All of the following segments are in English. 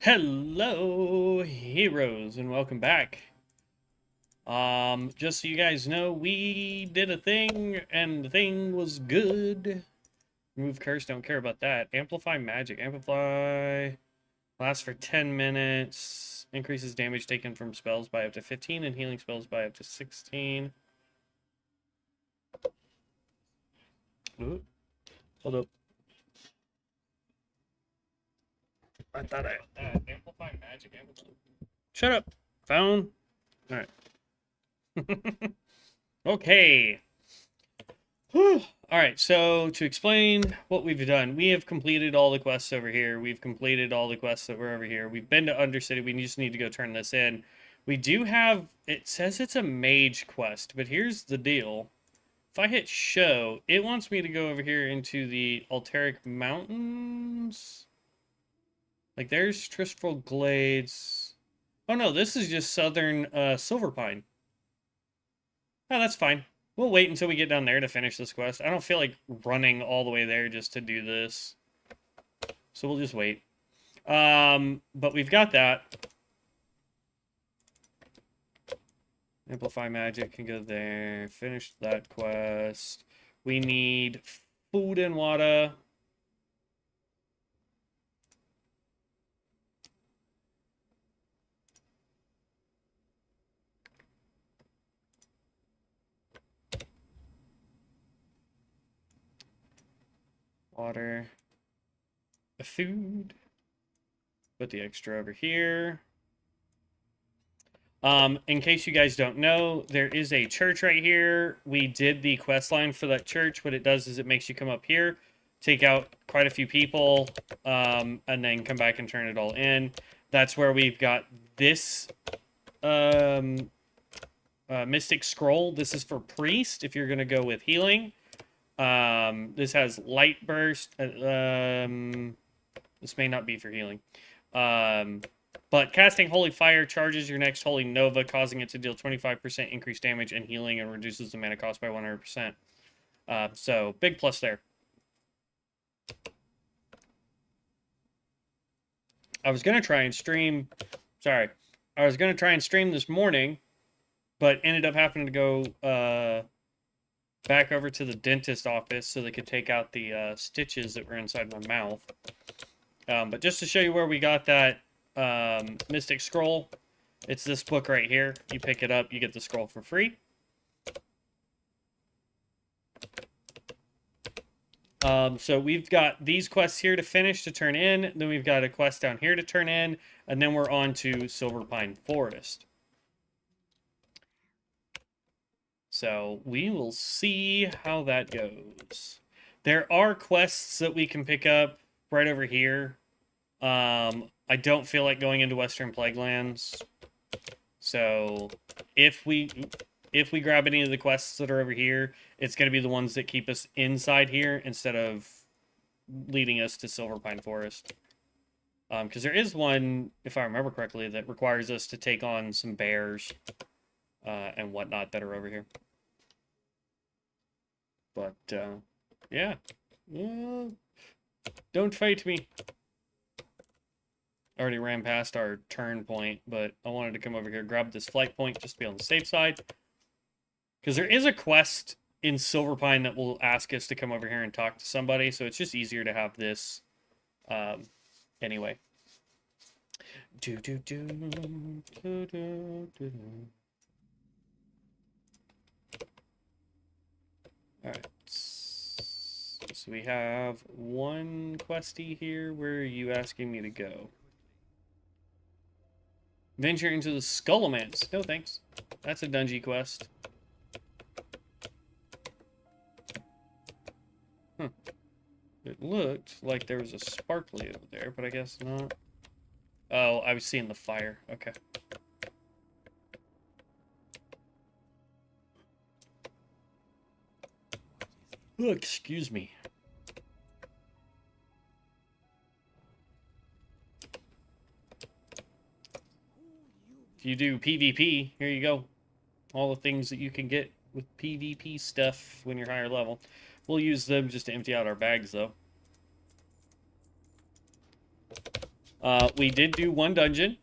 Hello, heroes, and welcome back. Just so you guys know, we did a thing, and the thing was good. Remove curse, don't care about that. Amplify magic. Amplify lasts for 10 minutes. Increases damage taken from spells by up to 15, and healing spells by up to 16. Ooh, hold up. I thought I... amplify magic. Amplify. Shut up, phone. Alright. Okay. Whew. All right, so to explain what we've done, we have completed all the quests over here. We've completed all the quests that were over here. We've been to Undercity. We just need to go turn this in. We do have, it says it's a mage quest, but here's the deal. If I hit show, it wants me to go over here into the Alteric Mountains. Like there's Tristral Glades. Oh no, this is just southern Silverpine. Oh, that's fine. We'll wait until we get down there to finish this quest. I don't feel like running all the way there just to do this. So we'll just wait. But we've got that. Amplify magic can go there. Finish that quest. We need food and water. Water. Food. Put the extra over here. In case you guys don't know, there is a church right here. We did the quest line for that church. What it does is it makes you come up here, take out quite a few people, and then come back and turn it all in. That's where we've got this Mystic Scroll. This is for Priest, if you're going to go with healing. This has Light Burst. This may not be for healing. But casting Holy Fire charges your next Holy Nova, causing it to deal 25% increased damage and healing, and reduces the mana cost by 100%. So, big plus there. I was going to try and stream... Sorry. I was going to try and stream this morning, but ended up having to go back over to the dentist office so they could take out the stitches that were inside my mouth. But just to show you where we got that Mystic Scroll, it's this book right here. You pick it up, you get the scroll for free. So we've got these quests here to finish, to turn in. Then we've got a quest down here to turn in. And then we're on to Silverpine Forest. So we will see how that goes. There are quests that we can pick up right over here. I don't feel like going into Western Plaguelands. So if we grab any of the quests that are over here, it's going to be the ones that keep us inside here instead of leading us to Silverpine Forest. Because there is one, if I remember correctly, that requires us to take on some bears and whatnot that are over here. But, yeah. Don't fight me. I already ran past our turn point, but I wanted to come over here, grab this flight point just to be on the safe side. Because there is a quest in Silverpine that will ask us to come over here and talk to somebody, so it's just easier to have this anyway. Alright. So we have one questy here. Where are you asking me to go? Venture into the Skullomance. No thanks. That's a dungeon quest. Huh. It looked like there was a sparkly over there, but I guess not. Oh, I was seeing the fire. Okay. Oh, excuse me. If you do PvP, here you go. All the things that you can get with PvP stuff when you're higher level. We'll use them just to empty out our bags, though. We did do one dungeon.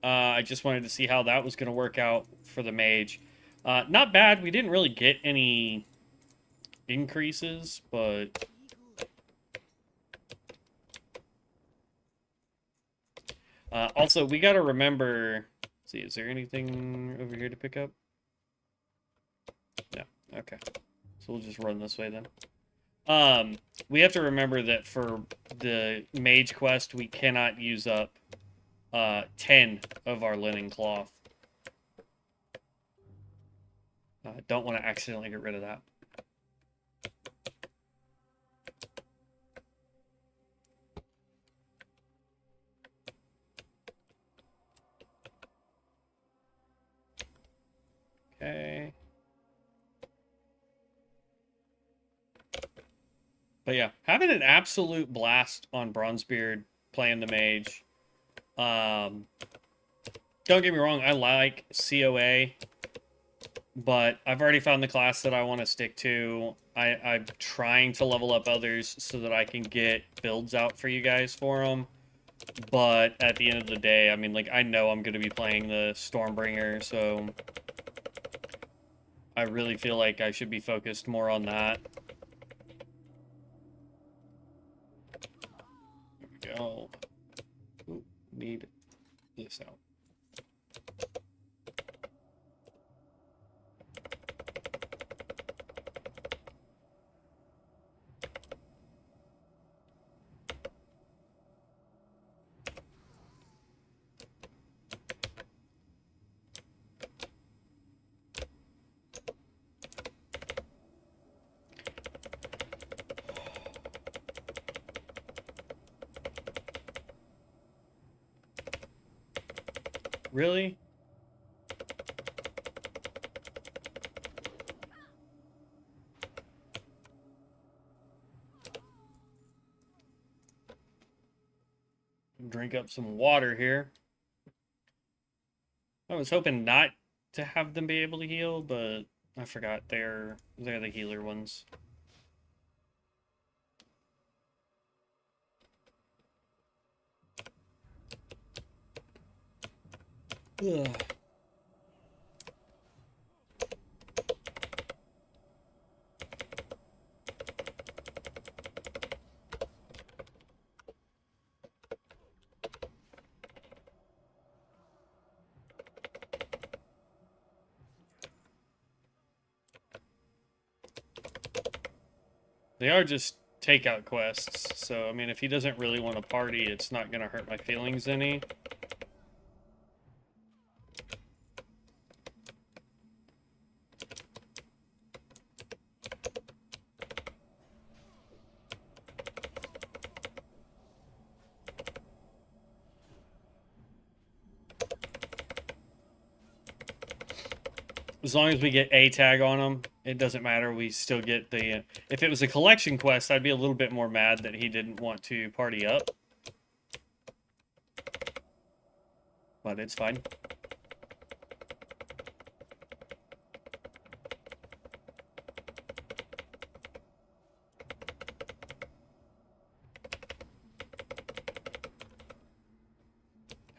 I just wanted to see how that was going to work out for the mage. Not bad. We didn't really get any increases, but... also, we got to remember... Let's see, is there anything over here to pick up? No. Okay. So we'll just run this way then. We have to remember that for the mage quest, we cannot use up 10 of our linen cloth. Don't want to accidentally get rid of that. Okay. But yeah, having an absolute blast on Bronzebeard playing the mage. Don't get me wrong, I like COA, but I've already found the class that I want to stick to. I'm trying to level up others so that I can get builds out for you guys for them. But at the end of the day, I mean, like, I know I'm going to be playing the Stormbringer, so I really feel like I should be focused more on that. There we go. Ooh, need this out. Really? Drink up some water here. I was hoping not to have them be able to heal, but I forgot they're the healer ones. Ugh. They are just takeout quests, so I mean, if he doesn't really want to party, it's not gonna hurt my feelings any. As long as we get a tag on him, it doesn't matter. We still get the... if it was a collection quest, I'd be a little bit more mad that he didn't want to party up. But it's fine.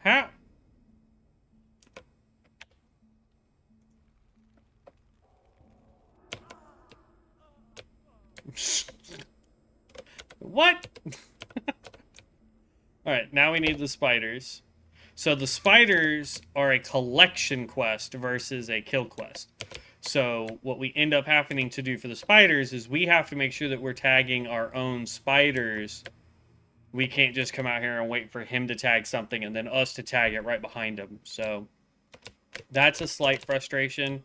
How? What? Alright, now we need the spiders. So the spiders are a collection quest versus a kill quest. So what we end up having to do for the spiders is we have to make sure that we're tagging our own spiders. We can't just come out here and wait for him to tag something and then us to tag it right behind him. So that's a slight frustration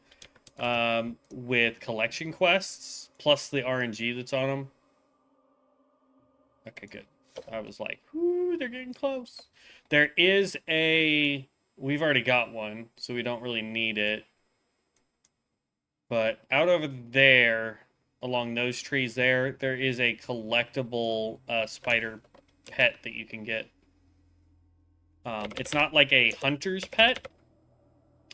with collection quests, plus the RNG that's on them. Okay, good. I was like, whoo, they're getting close. There is a... we've already got one, so we don't really need it. But out over there, along those trees there is a collectible spider pet that you can get. It's not like a hunter's pet.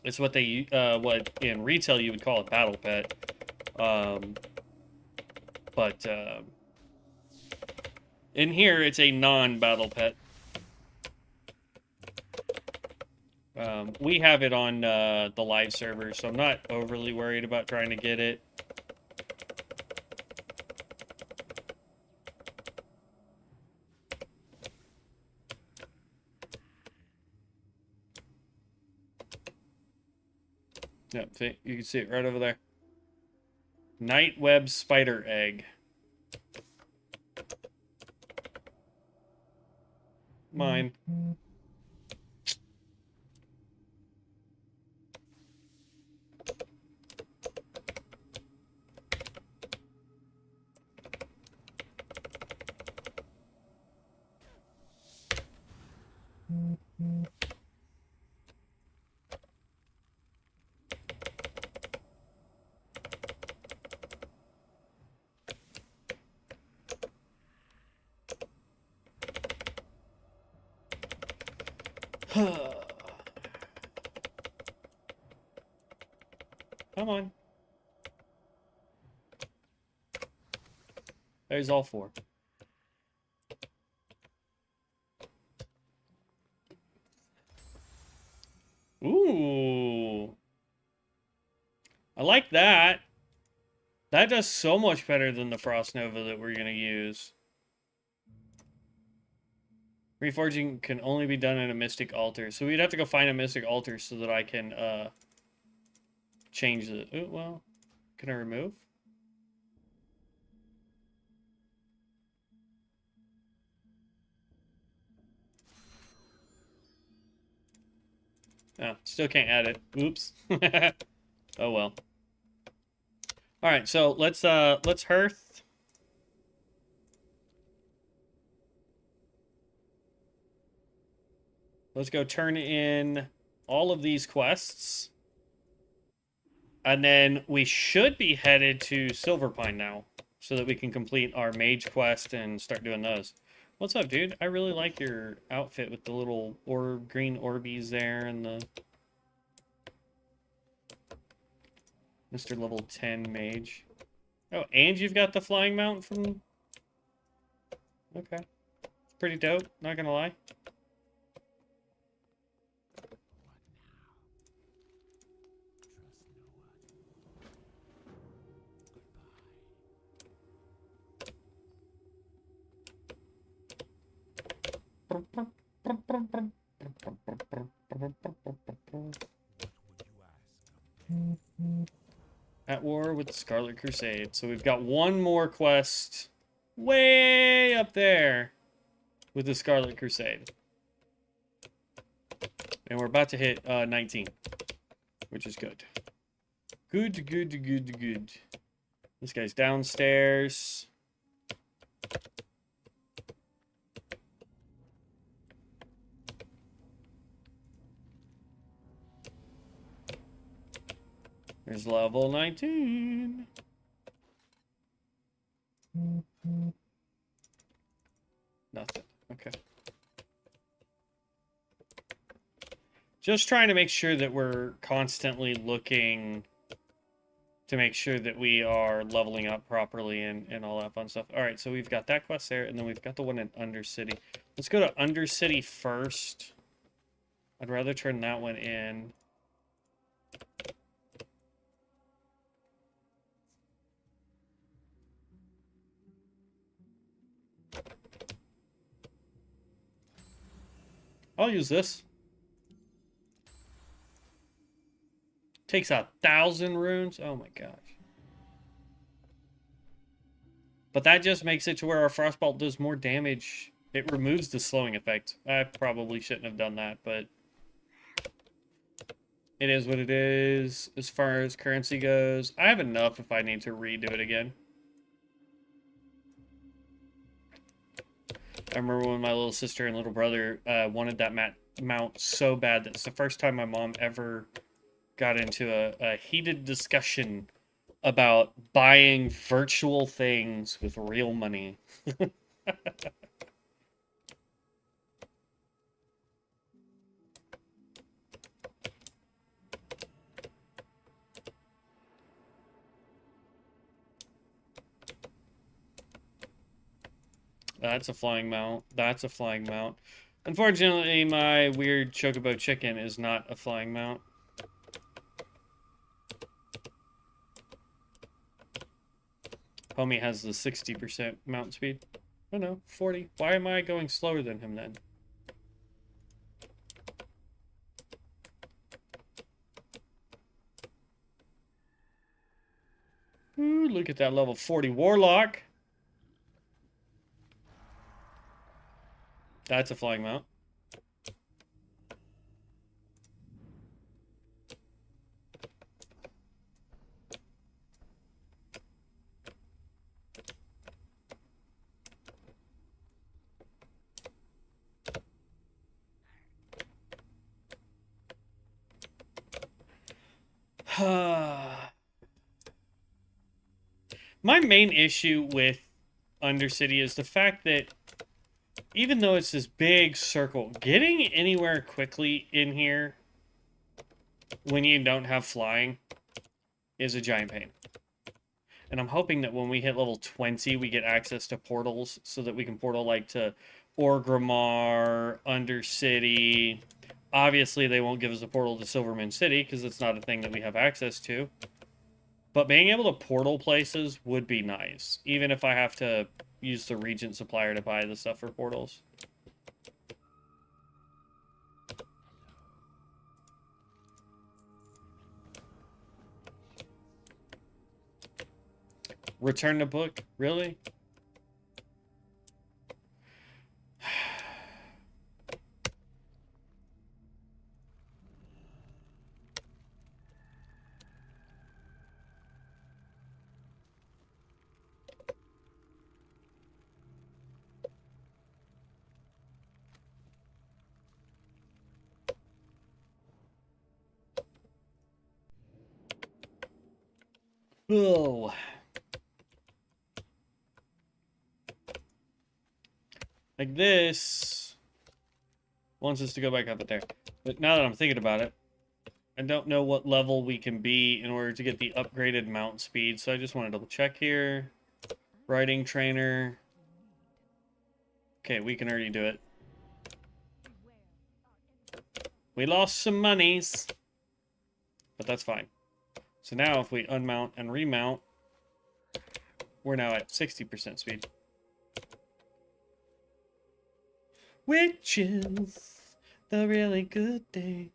It's what they what in retail you would call a battle pet. But in here it's a non-battle pet. We have it on the live server, so I'm not overly worried about trying to get it. Yep, see, you can see it right over there. Night web spider egg. Mine. Come on. There's all 4. Ooh. I like that. That does so much better than the Frost Nova that we're going to use. Reforging can only be done in a Mystic Altar. So we'd have to go find a Mystic Altar so that I can change the... Oh, well, can I remove? Oh, still can't add it. Oops. Oh well. All right, so let's hearth. Let's go turn in all of these quests. And then we should be headed to Silverpine now, so that we can complete our mage quest and start doing those. What's up, dude? I really like your outfit with the little green orbies there and the Mr. Level 10 Mage. Oh, and you've got the flying mount from... Okay. Pretty dope, not gonna lie. At war with the Scarlet Crusade. So we've got one more quest way up there with the Scarlet Crusade. And we're about to hit 19, which is good. Good, good, good, good. This guy's downstairs. There's level 19. Nothing. Okay. Just trying to make sure that we're constantly looking to make sure that we are leveling up properly and all that fun stuff. All right, so we've got that quest there, and then we've got the one in Undercity. Let's go to Undercity first. I'd rather turn that one in. I'll use this. Takes 1,000 runes. Oh my gosh. But that just makes it to where our Frostbolt does more damage. It removes the slowing effect. I probably shouldn't have done that, but it is what it is as far as currency goes. I have enough if I need to redo it again. I remember when my little sister and little brother wanted that mount so bad that it's the first time my mom ever got into a heated discussion about buying virtual things with real money. That's a flying mount. That's a flying mount. Unfortunately, my weird chocobo chicken is not a flying mount. Homie has the 60% mount speed. Oh no, 40. Why am I going slower than him then? Ooh, look at that level 40 warlock. That's a flying mount. My main issue with Undercity is the fact that even though it's this big circle, getting anywhere quickly in here when you don't have flying is a giant pain. And I'm hoping that when we hit level 20, we get access to portals so that we can portal like to Orgrimmar, Undercity. Obviously, they won't give us a portal to Silverpine City because it's not a thing that we have access to. But being able to portal places would be nice, even if I have to use the Regent supplier to buy the stuff for portals. Return the book? Really? Oh. Like this wants us to go back up there. But now that I'm thinking about it, I don't know what level we can be in order to get the upgraded mount speed. So I just want to double check here. Riding trainer. Okay, we can already do it. We lost some monies, but that's fine. So now if we unmount and remount, we're now at 60% speed. Which is the really good thing.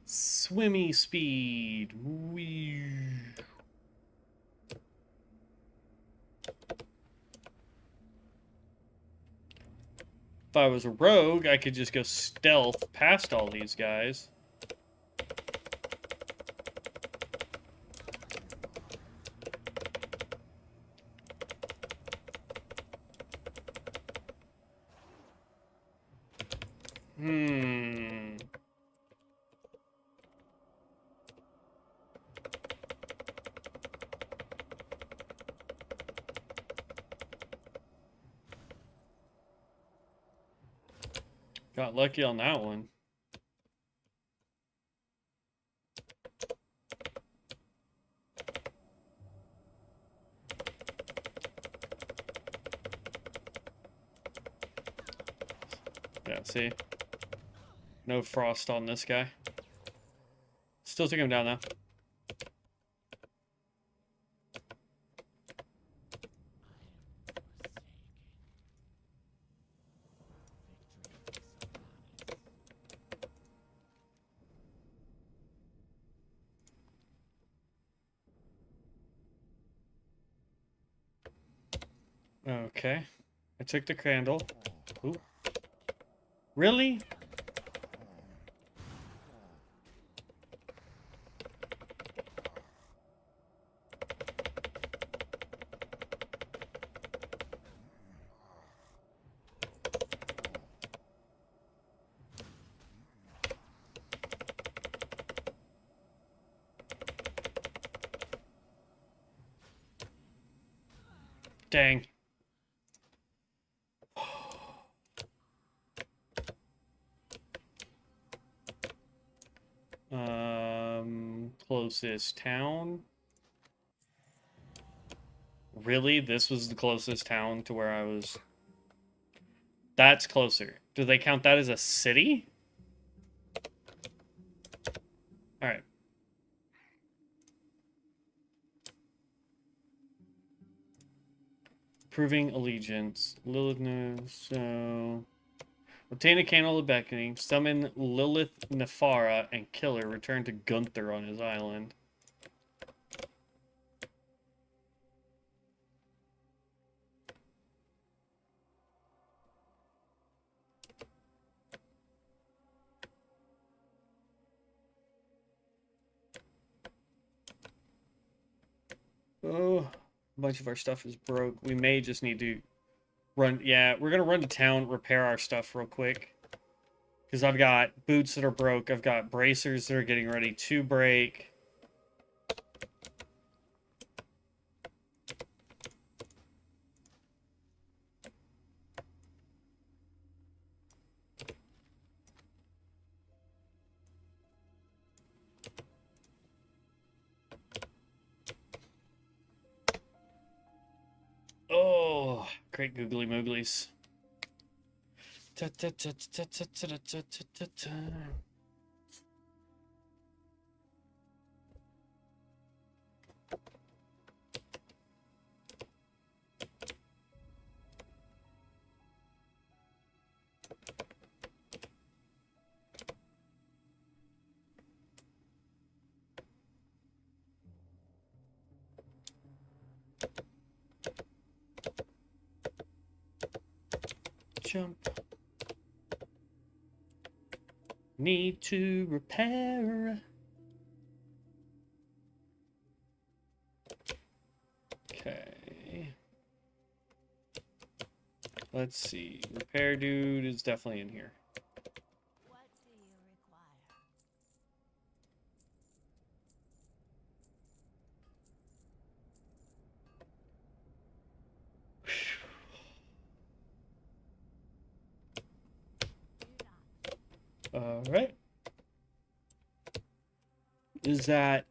Swimmy speed. Whee. If I was a rogue, I could just go stealth past all these guys. Got lucky on that one. Yeah, see? No frost on this guy. Still took him down, though. Okay. I took the candle. Ooh. Really? Dang. closest town. Really? This was the closest town to where I was? That's closer. Do they count that as a city? Alright. Proving allegiance. Lilith knows, so... Obtain a candle of beckoning, summon Lilith Nefara, and kill her. Return to Gunther on his island. Oh, a bunch of our stuff is broke. We may just need to run. Yeah, we're gonna run to town, repair our stuff real quick. Because I've got boots that are broke. I've got bracers that are getting ready to break. Oh, great googly mooglies. Jump. Need to repair. Okay. Let's see. Repair dude is definitely in here. What do you require? All right. Is that...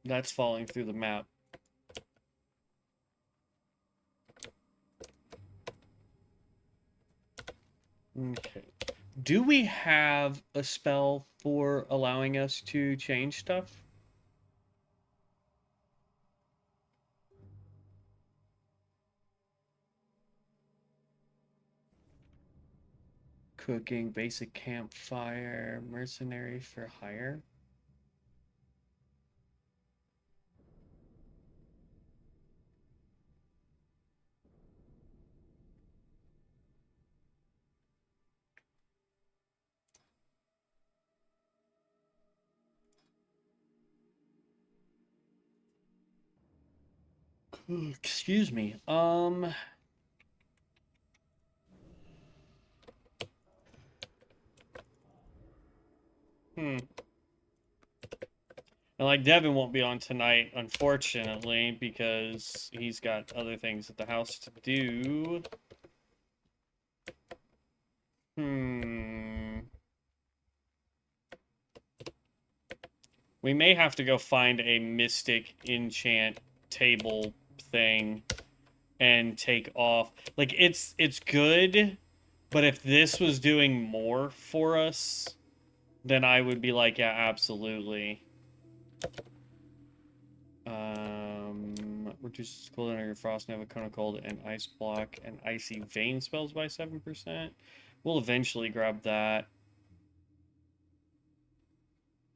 That's falling through the map. Okay. Do we have a spell for allowing us to change stuff? Cooking, basic campfire, mercenary for hire. Excuse me. And like Devin won't be on tonight, unfortunately, because he's got other things at the house to do. We may have to go find a mystic enchant table thing and take off. Like, it's good, but if this was doing more for us, then I would be like, yeah, absolutely. Reduces cold energy, frost, nova, cone of cold, and ice block, and icy vein spells by 7%. We'll eventually grab that.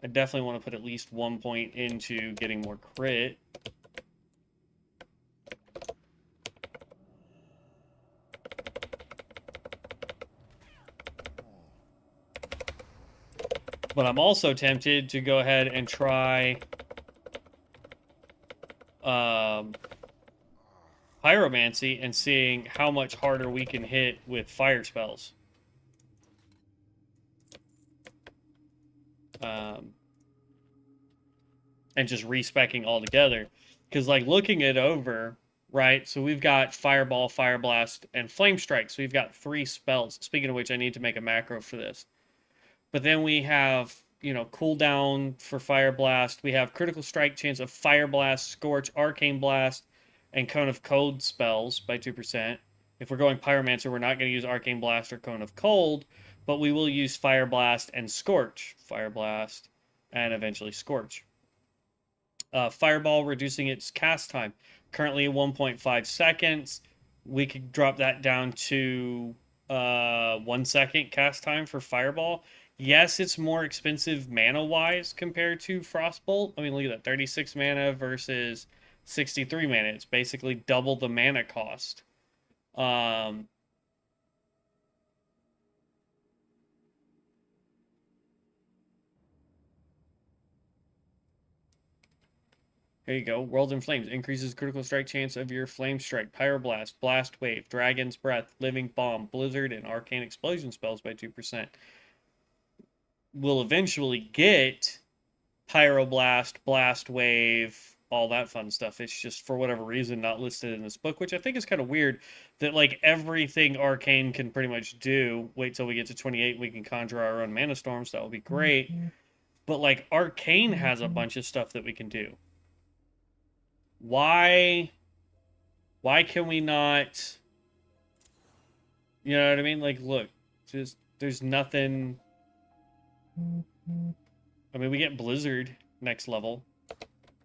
I definitely want to put at least 1 point into getting more crit. But I'm also tempted to go ahead and try pyromancy and seeing how much harder we can hit with fire spells. And just respecking all together. Because, like, looking it over, right? So we've got Fireball, Fire Blast, and Flame Strike. So we've got 3 spells. Speaking of which, I need to make a macro for this. But then we have, cooldown for Fire Blast. We have critical strike chance of Fire Blast, Scorch, Arcane Blast, and Cone of Cold spells by 2%. If we're going Pyromancer, we're not going to use Arcane Blast or Cone of Cold, but we will use Fire Blast and Scorch. Fire Blast and eventually Scorch. Fireball, reducing its cast time. Currently 1.5 seconds. We could drop that down to 1 second cast time for Fireball. Yes, it's more expensive mana-wise compared to Frostbolt. I mean, look at that. 36 mana versus 63 mana. It's basically double the mana cost. Here you go. World in Flames increases critical strike chance of your Flame Strike, Pyroblast, Blast Wave, Dragon's Breath, Living Bomb, Blizzard, and Arcane Explosion spells by 2%. We'll eventually get Pyroblast, Blast Wave, all that fun stuff. It's just, for whatever reason, not listed in this book, which I think is kind of weird that, like, everything Arcane can pretty much do. Wait till we get to 28, we can conjure our own Mana Storms. That would be great. But, like, Arcane has a bunch of stuff that we can do. Why can we not, you know what I mean? Like, look, just, there's nothing. I mean, we get Blizzard next level.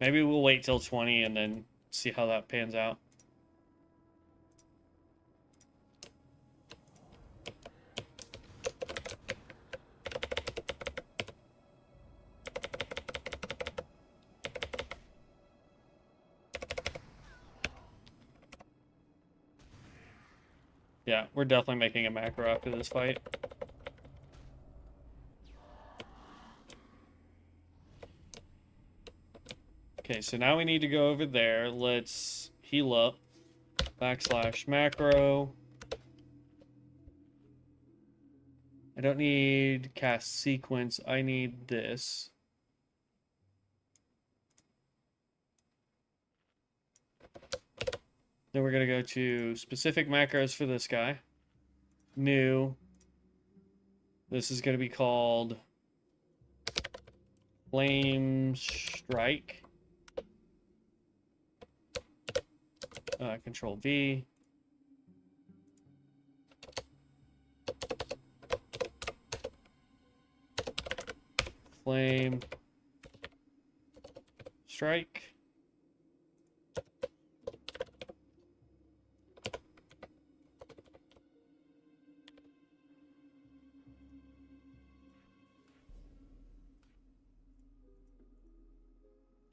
Maybe we'll wait till 20 and then see how that pans out. Yeah, we're definitely making a macro after this fight. Okay, so now we need to go over there. Let's heal up. / macro. I don't need cast sequence. I need this. Then we're going to go to specific macros for this guy. New. This is going to be called Flame Strike. Control V. Flame Strike.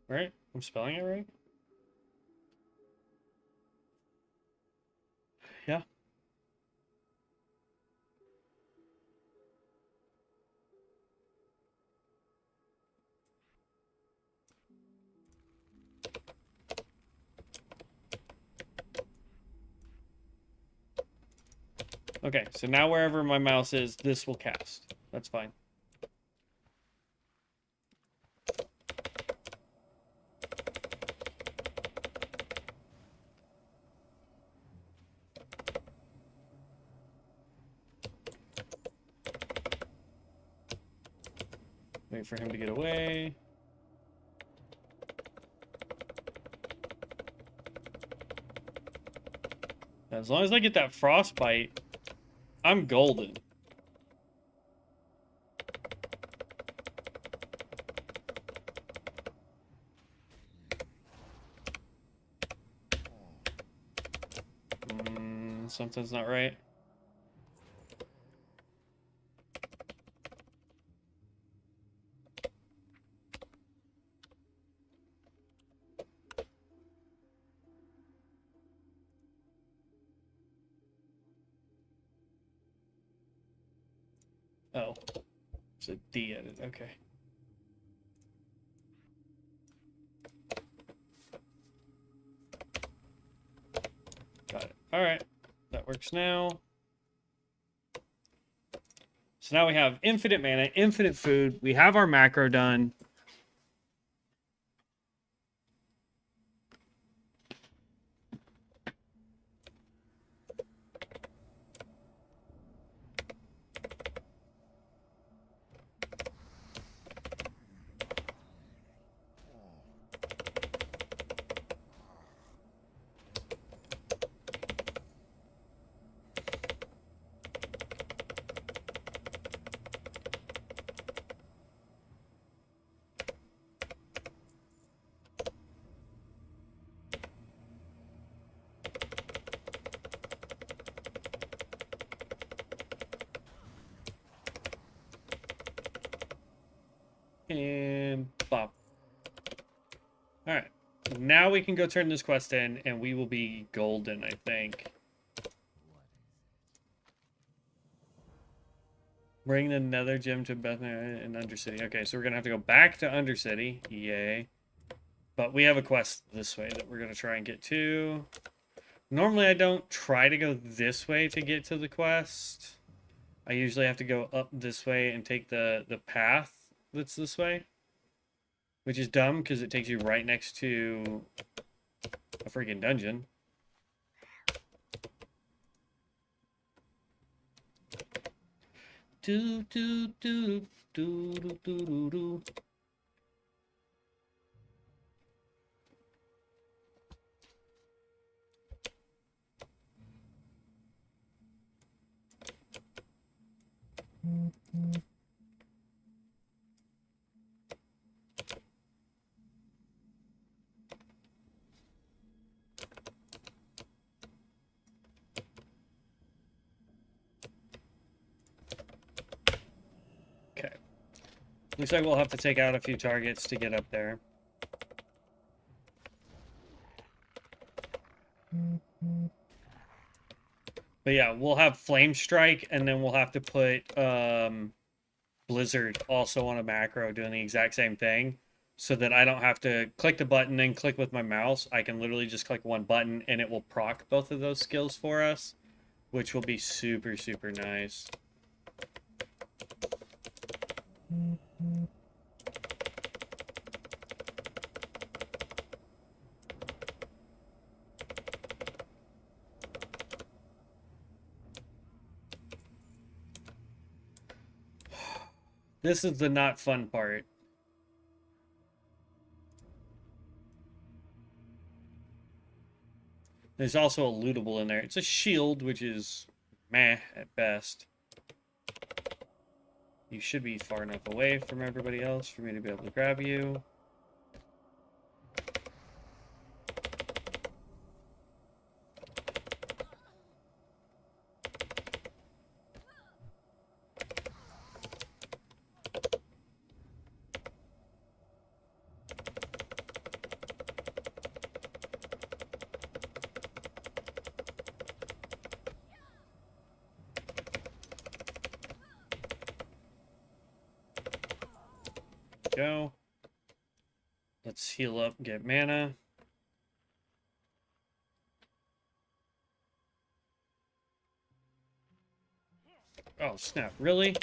Right? I'm spelling it right? Yeah. Okay, so now wherever my mouse is, this will cast. That's fine. Wait for him to get away. As long as I get that frostbite, I'm golden. Something's not right. Oh, it's a D edit. Okay. Got it. All right. That works now. So now we have infinite mana, infinite food. We have our macro done. And bop. Alright. Now we can go turn this quest in, and we will be golden, I think. Bring the nether gem to Bethany in Undercity. Okay, so we're going to have to go back to Undercity. Yay. But we have a quest this way that we're going to try and get to. Normally, I don't try to go this way to get to the quest. I usually have to go up this way and take the path that's this way. Which is dumb, because it takes you right next to a freaking dungeon. Do, do, do, do, do, do, do, do. Okay. Looks like we'll have to take out a few targets to get up there. But yeah, we'll have Flame Strike, and then we'll have to put Blizzard also on a macro doing the exact same thing, so that I don't have to click the button and click with my mouse. I can literally just click one button, and it will proc both of those skills for us, which will be super, super nice. This is the not fun part. There's also a lootable in there. It's a shield, which is meh at best. You should be far enough away from everybody else for me to be able to grab you. Go. Let's heal up and get mana. Oh, snap. Really?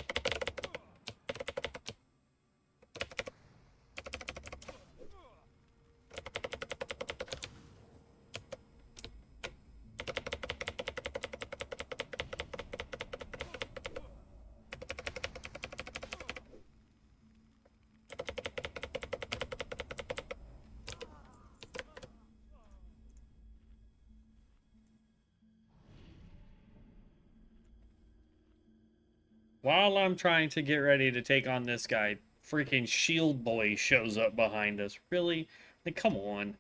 While I'm trying to get ready to take on this guy, freaking Shield Boy shows up behind us. Really? Like, come on.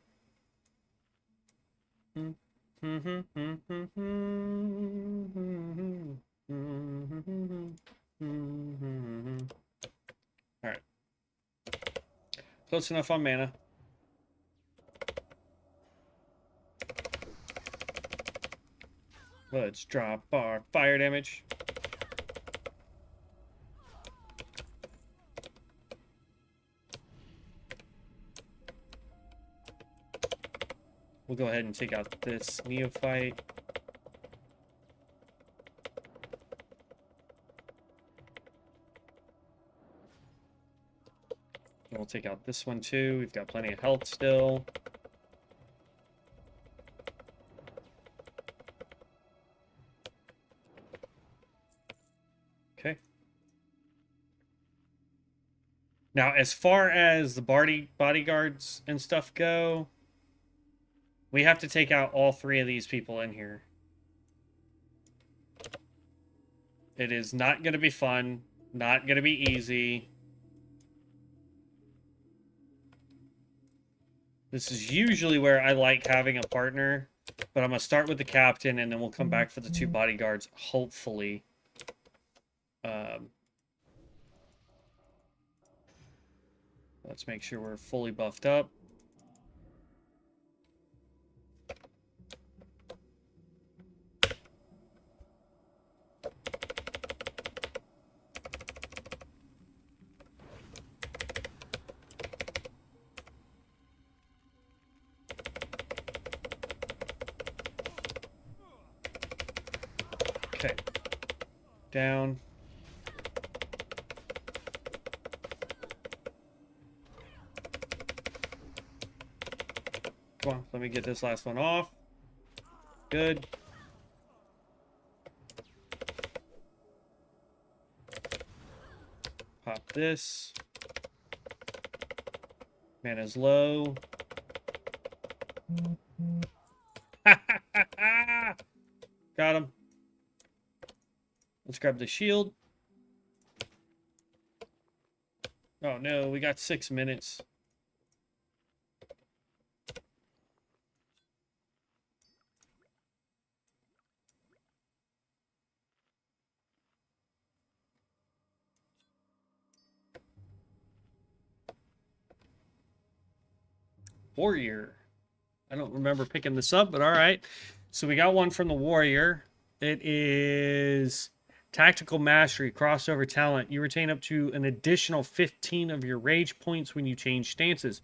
Alright. Close enough on mana. Let's drop our fire damage. We'll go ahead and take out this neophyte. And we'll take out this one too. We've got plenty of health still. Okay. Now, as far as the bodyguards and stuff go, we have to take out all three of these people in here. It is not going to be fun. Not going to be easy. This is usually where I like having a partner. But I'm going to start with the captain, and then we'll come back for the two bodyguards, hopefully. Let's make sure we're fully buffed up. Okay. Down. Come on, let me get this last one off. Good. Pop this. Mana's low. Got him. Let's grab the shield. Oh no, we got 6 minutes. Warrior. I don't remember picking this up, but all right. So we got one from the Warrior. It is Tactical Mastery, crossover talent. You retain up to an additional 15 of your rage points when you change stances.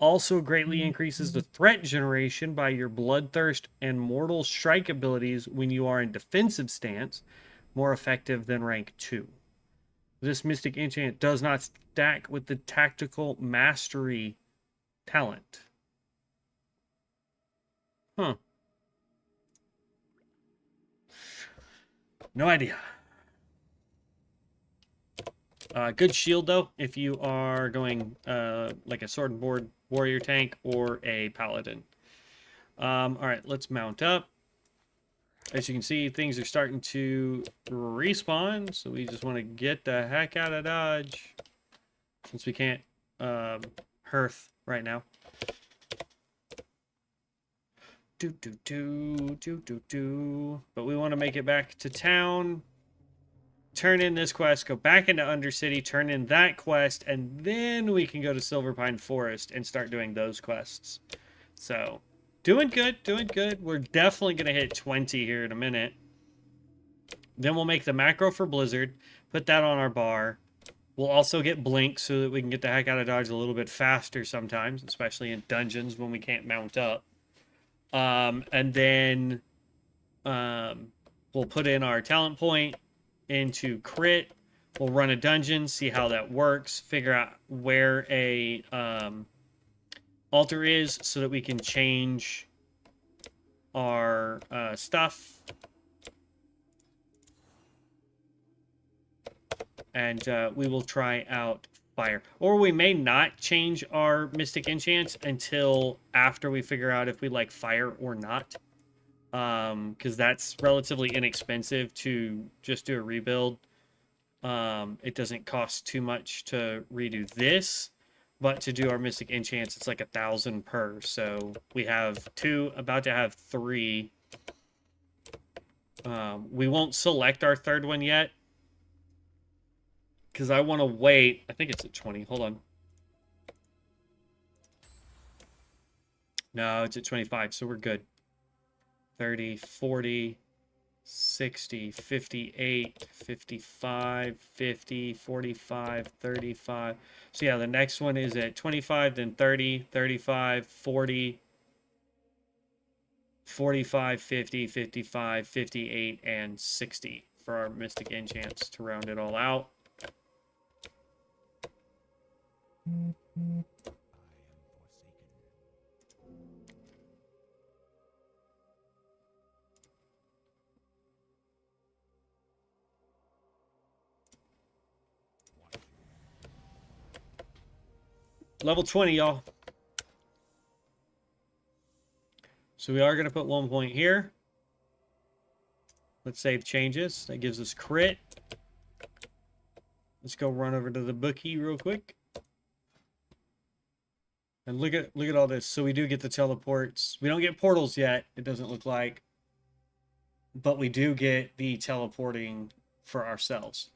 Also greatly increases the threat generation by your Bloodthirst and Mortal Strike abilities when you are in defensive stance. More effective than rank 2. This Mystic Enchant does not stack with the Tactical Mastery talent. Huh. No idea. Good shield, though, if you are going like a sword and board warrior tank or a paladin. All right, let's mount up. As you can see, things are starting to respawn, so we just want to get the heck out of Dodge since we can't hearth right now. But we want to make it back to town, turn in this quest, go back into Undercity, turn in that quest, and then we can go to Silverpine Forest and start doing those quests. So, doing good, doing good. We're definitely going to hit 20 here in a minute. Then we'll make the macro for Blizzard, put that on our bar. We'll also get Blink so that we can get the heck out of Dodge a little bit faster sometimes, especially in dungeons when we can't mount up. And then we'll put in our talent point into crit. We'll run a dungeon, see how that works, figure out where a altar is so that we can change our stuff. And we will try out fire. Or we may not change our Mystic Enchants until after we figure out if we like fire or not. Because that's relatively inexpensive to just do a rebuild. It doesn't cost too much to redo this, but to do our Mystic Enchants, it's like 1,000 per. So we have 2, about to have 3. We won't select our 3rd one yet, because I want to wait. I think it's at 20. Hold on. No, it's at 25, so we're good. 30, 40, 60, 58, 55, 50, 45, 35. So yeah, the next one is at 25, then 30, 35, 40, 45, 50, 55, 58, and 60 for our Mystic Enchants to round it all out. Level 20, y'all. So we are going to put 1 point here. Let's save changes. That gives us crit. Let's go run over to the bookie real quick. And look at all this. So we do get the teleports. We don't get portals yet, it doesn't look like. But we do get the teleporting for ourselves.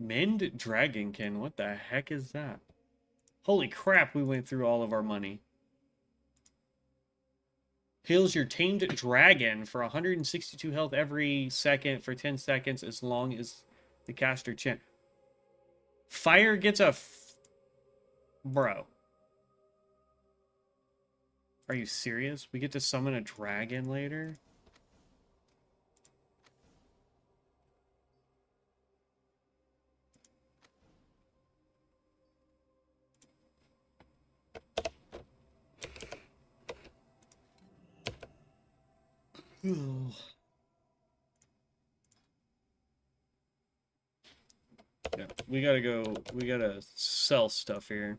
Mend Dragonkin. What the heck is that? Holy crap, we went through all of our money. Heals your tamed dragon for 162 health every second for 10 seconds as long as the caster chant. Fire gets a... Bro. Are you serious? We get to summon a dragon later? Yeah, we gotta sell stuff here.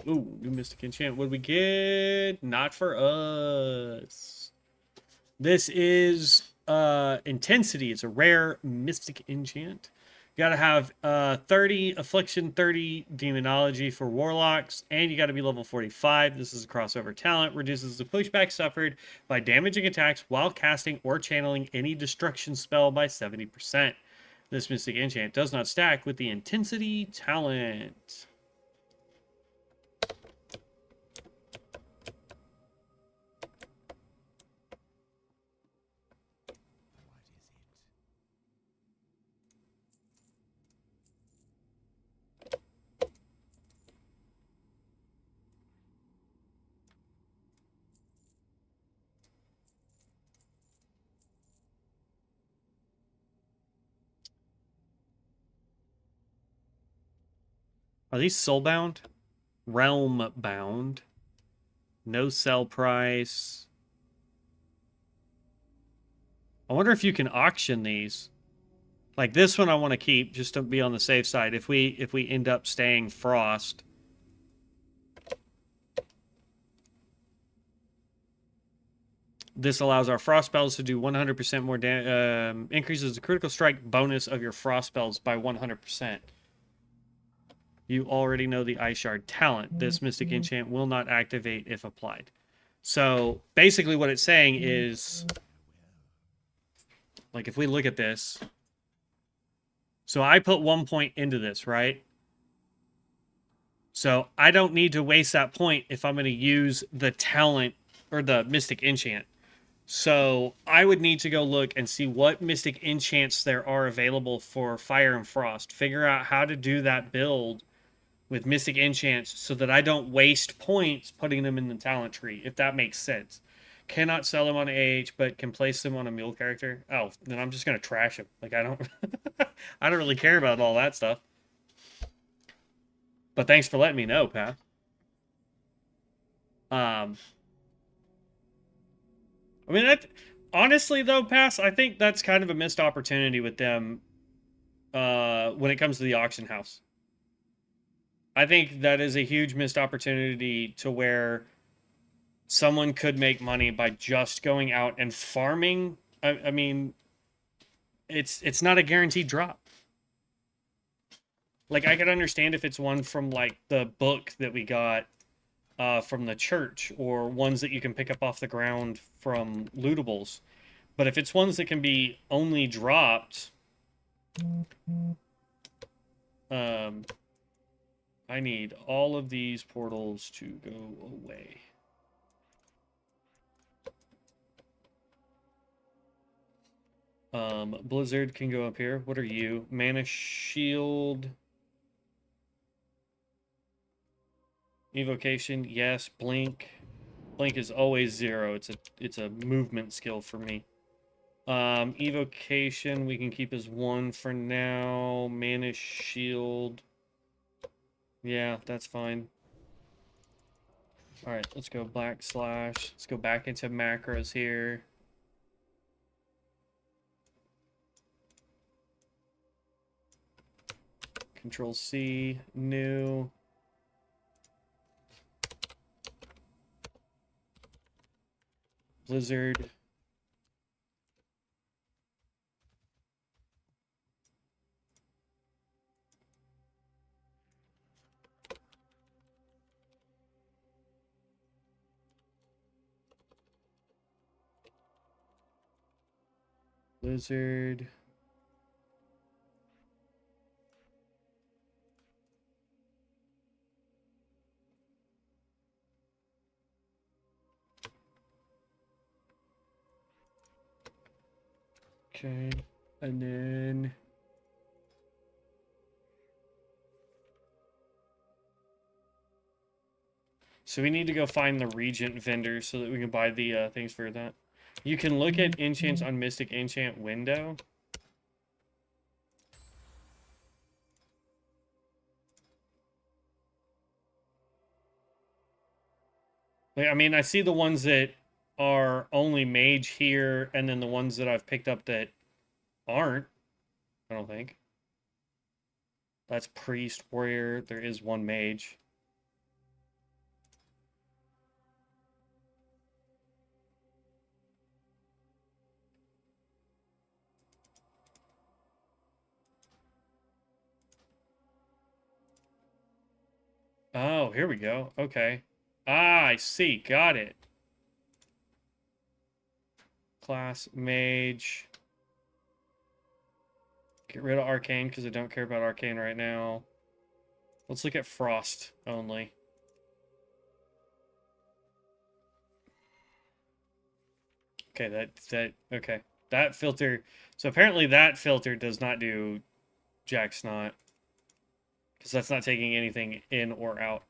Ooh, new Mystic Enchant. What do we get? Not for us. This is Intensity. It's a rare Mystic Enchant. You gotta have 30 Affliction, 30 Demonology for Warlocks, and you gotta be level 45. This is a crossover talent. Reduces the pushback suffered by damaging attacks while casting or channeling any destruction spell by 70%. This Mystic Enchant does not stack with the Intensity talent. Are these soulbound? Realm bound. No sell price. I wonder if you can auction these. Like this one I want to keep just to be on the safe side. If we end up staying frost. This allows our frost spells to do 100% more damage. Increases the critical strike bonus of your frost spells by 100%. You already know the Ice Shard talent. This Mystic Enchant will not activate if applied. So basically what it's saying is, like if we look at this, so I put 1 point into this, right? So I don't need to waste that point if I'm going to use the talent or the Mystic Enchant. So I would need to go look and see what Mystic Enchants there are available for Fire and Frost. Figure out how to do that build with Mystic Enchants so that I don't waste points putting them in the talent tree, if that makes sense. Cannot sell them on AH, but can place them on a mule character. Oh, then I'm just going to trash them. Like, I don't... I don't really care about all that stuff. But thanks for letting me know, Pat. I mean, that... Honestly, though, Pass, I think that's kind of a missed opportunity with them when it comes to the auction house. I think that is a huge missed opportunity to where someone could make money by just going out and farming. I mean, it's not a guaranteed drop. Like, I could understand if it's one from, like, the book that we got from the church, or ones that you can pick up off the ground from lootables. But if it's ones that can be only dropped... I need all of these portals to go away. Blizzard can go up here. What are you? Mana Shield. Evocation, yes. Blink. Blink is always 0. It's a movement skill for me. Evocation, we can keep as 1 for now. Mana Shield. Yeah, that's fine. Alright, let's go /. Let's go back into macros here. Control C, new. Blizzard. Blizzard. Okay. And then... So we need to go find the Regent vendor so that we can buy the things for that. You can look at enchants on Mystic Enchant window. Like, I mean, I see the ones that are only mage here, and then the ones that I've picked up that aren't, I don't think. That's priest, warrior, there is one mage. Oh, here we go. Okay. Ah, I see. Got it. Class mage. Get rid of Arcane because I don't care about Arcane right now. Let's look at Frost only. Okay, okay. That filter. So apparently that filter does not do Jack Snot. Because that's not taking anything in or out.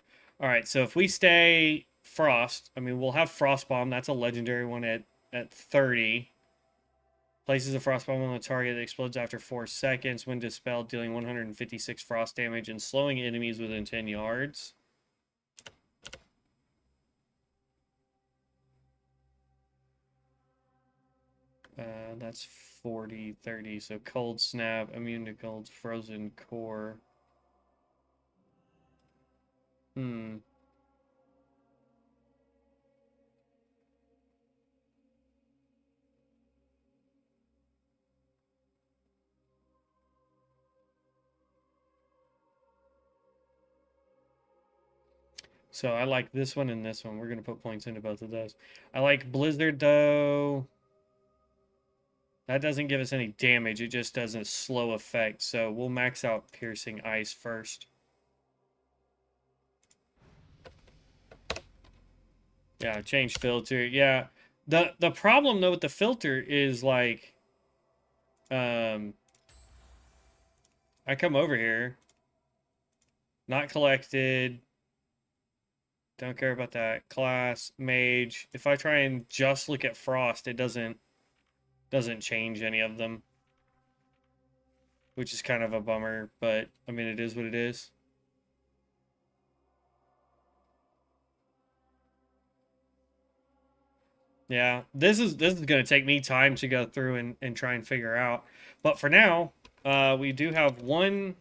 Alright, so if we stay Frost, I mean, we'll have Frost Bomb. That's a legendary one at 30. Places a Frost Bomb on the target that explodes after 4 seconds when dispelled, dealing 156 frost damage and slowing enemies within 10 yards. That's 40, 30. So Cold Snap, immune to cold, frozen core. Hmm. So I like this one and this one. We're going to put points into both of those. I like Blizzard, though. That doesn't give us any damage. It just does a slow effect. So we'll max out Piercing Ice first. Yeah, change filter. Yeah. The problem, though, with the filter is, like... I come over here. Not collected. Don't care about that. Class, mage. If I try and just look at Frost, it doesn't change any of them. Which is kind of a bummer, but I mean it is what it is. Yeah, this is gonna take me time to go through and try and figure out. But for now, we do have one.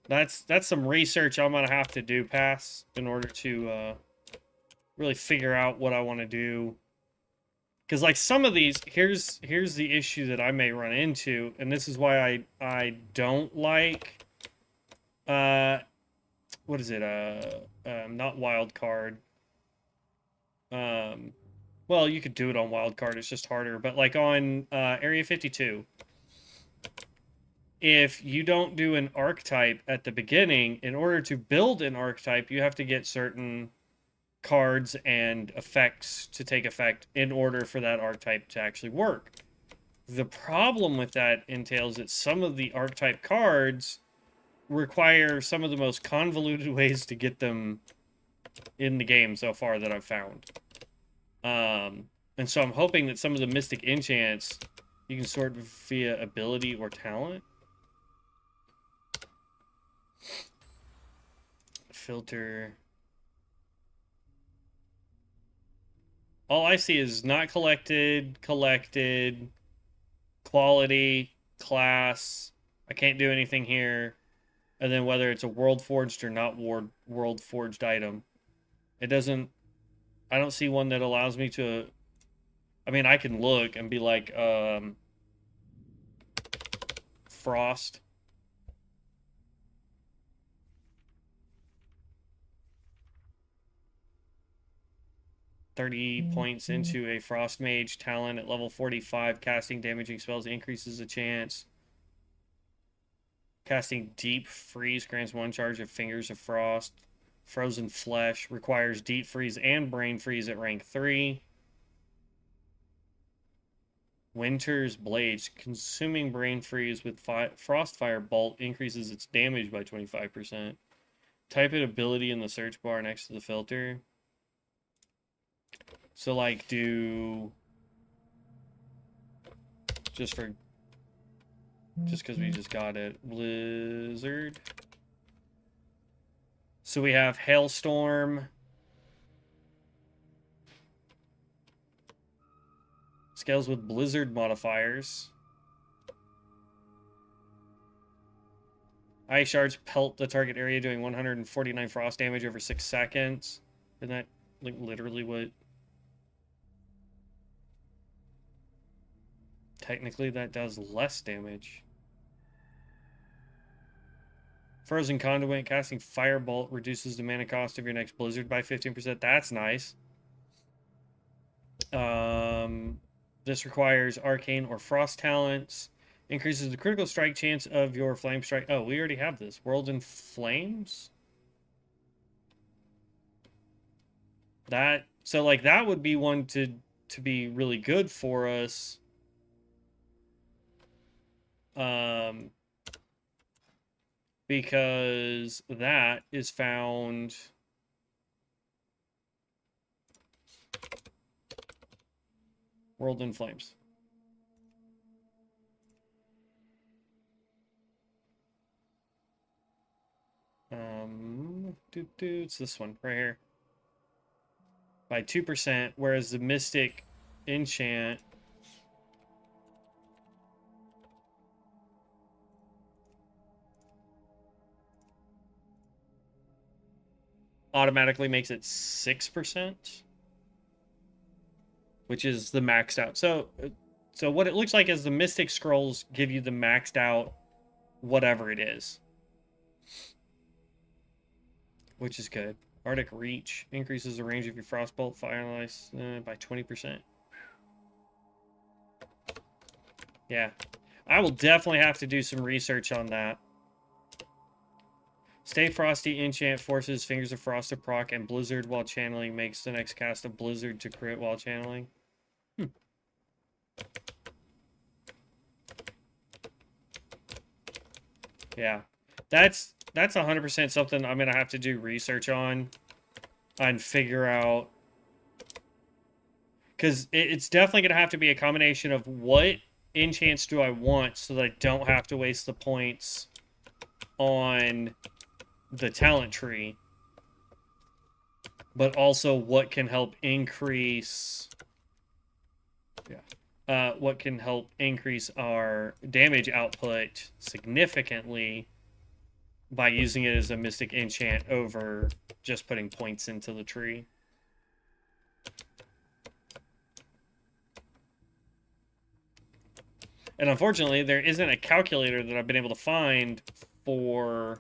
That's some research I'm gonna have to do, Pass, in order to really figure out what I want to do. Because like some of these, here's the issue that I may run into, and this is why I don't like what is it? Not wild card. Well, you could do it on wild card. It's just harder. But like on Area 52, if you don't do an archetype at the beginning, in order to build an archetype, you have to get certain cards and effects to take effect in order for that archetype to actually work. The problem with that entails that some of the archetype cards require some of the most convoluted ways to get them in the game so far that I've found. And so I'm hoping that some of the Mystic Enchants you can sort via ability or talent. Filter. All I see is not collected, collected, quality, class. I can't do anything here. And then whether it's a World Forged or not World Forged item. It doesn't... I don't see one that allows me to... I mean, I can look and be like, Frost. $30 points into a Frost Mage talent at level 45. Casting damaging spells increases the chance. Casting Deep Freeze grants 1 charge of Fingers of Frost. Frozen Flesh requires Deep Freeze and Brain Freeze at rank 3. Winter's Blade. Consuming Brain Freeze with Frostfire Bolt increases its damage by 25%. Type in ability in the search bar next to the filter. So, like, do... Just because we just got it. Blizzard. So we have Hailstorm. Scales with Blizzard modifiers. Ice shards pelt the target area, doing 149 frost damage over 6 seconds. Isn't that like literally what? Technically, that does less damage. Frozen Conduit, casting Firebolt reduces the mana cost of your next Blizzard by 15%. That's nice. This requires Arcane or Frost talents. Increases the critical strike chance of your Flame Strike. Oh, we already have this. World in Flames? So like that would be one to be really good for us. Because that is found World in Flames. It's this one right here. By 2%, whereas the Mystic Enchant automatically makes it 6%, which is the maxed out. So what it looks like is the Mystic Scrolls give you the maxed out whatever it is, which is good. Arctic Reach increases the range of your Frostbolt Fire and Ice by 20%. Yeah, I will definitely have to do some research on that. Stay Frosty enchant forces Fingers of Frost to proc, and Blizzard while channeling makes the next cast of Blizzard to crit while channeling. Yeah, that's 100% something I'm gonna have to do research on and figure out, because it's definitely gonna have to be a combination of what enchants do I want so that I don't have to waste the points on the talent tree, but also what can help increase what can help increase our damage output significantly by using it as a mystic enchant over just putting points into the tree. And unfortunately, there isn't a calculator that I've been able to find for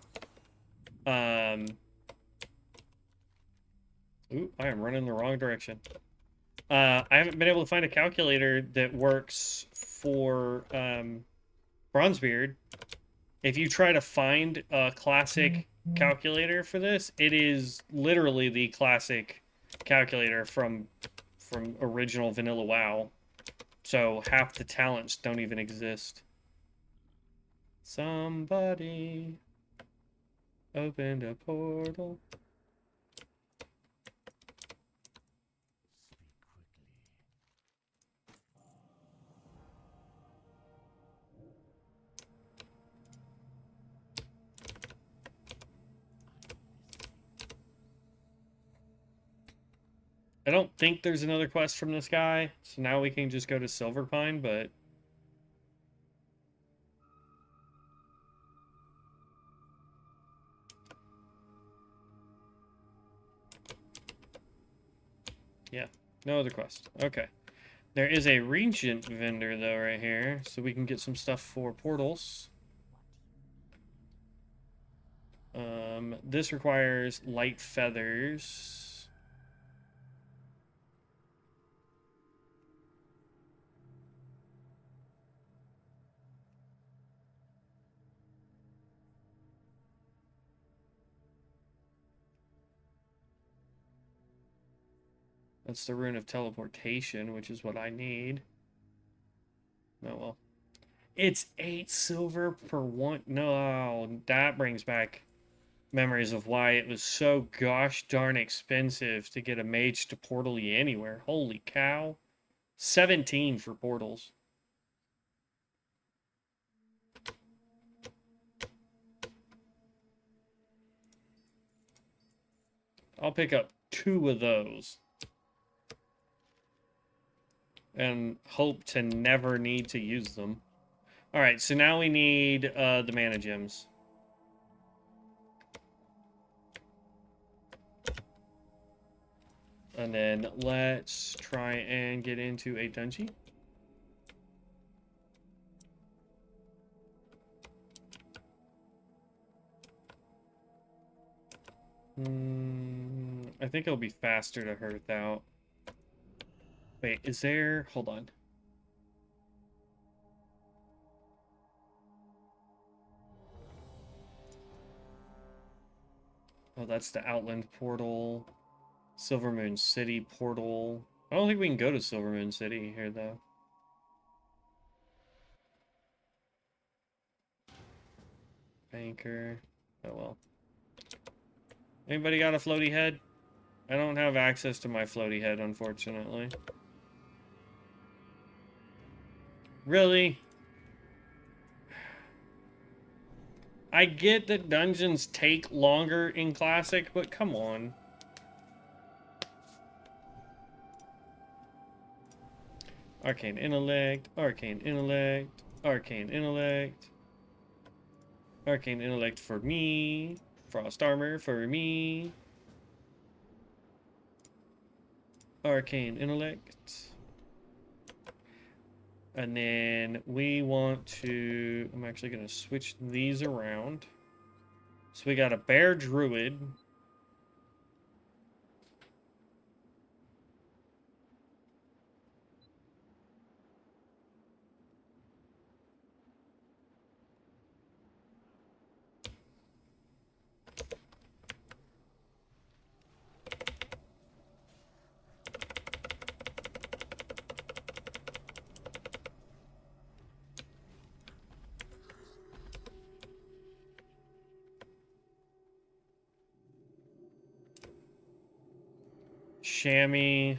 Ooh, I am running the wrong direction. I haven't been able to find a calculator that works for Bronzebeard. If you try to find a classic calculator for this, it is literally the classic calculator from original vanilla WoW. So half the talents don't even exist. Somebody opened a portal. I don't think there's another quest from this guy, so now we can just go to Silverpine, but... Yeah, no other quest. Okay. There is a Regent vendor, though, right here, so we can get some stuff for portals. This requires light feathers. That's the rune of teleportation, which is what I need. Oh well. It's 8 silver per one. No, that brings back memories of why it was so gosh darn expensive to get a mage to portal you anywhere. Holy cow. 17 for portals. I'll pick up 2 of those. And hope to never need to use them. Alright, so now we need the mana gems. And then let's try and get into a dungeon. I think it'll be faster to hurt out. Wait, is there... Hold on. Oh, that's the Outland portal. Silvermoon City portal. I don't think we can go to Silvermoon City here, though. Banker. Oh, well. Anybody got a floaty head? I don't have access to my floaty head, unfortunately. Really? I get that dungeons take longer in Classic, but come on. Arcane Intellect, Arcane Intellect, Arcane Intellect. Arcane Intellect for me. Frost Armor for me. Arcane Intellect. And then we want to... I'm actually going to switch these around. So we got a Bear Druid. Chamois,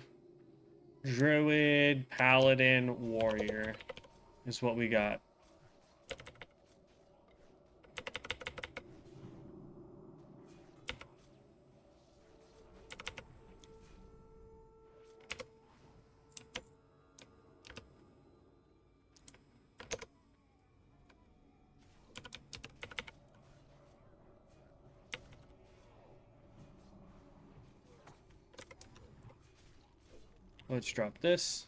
Druid, Paladin, Warrior is what we got. Let's drop this.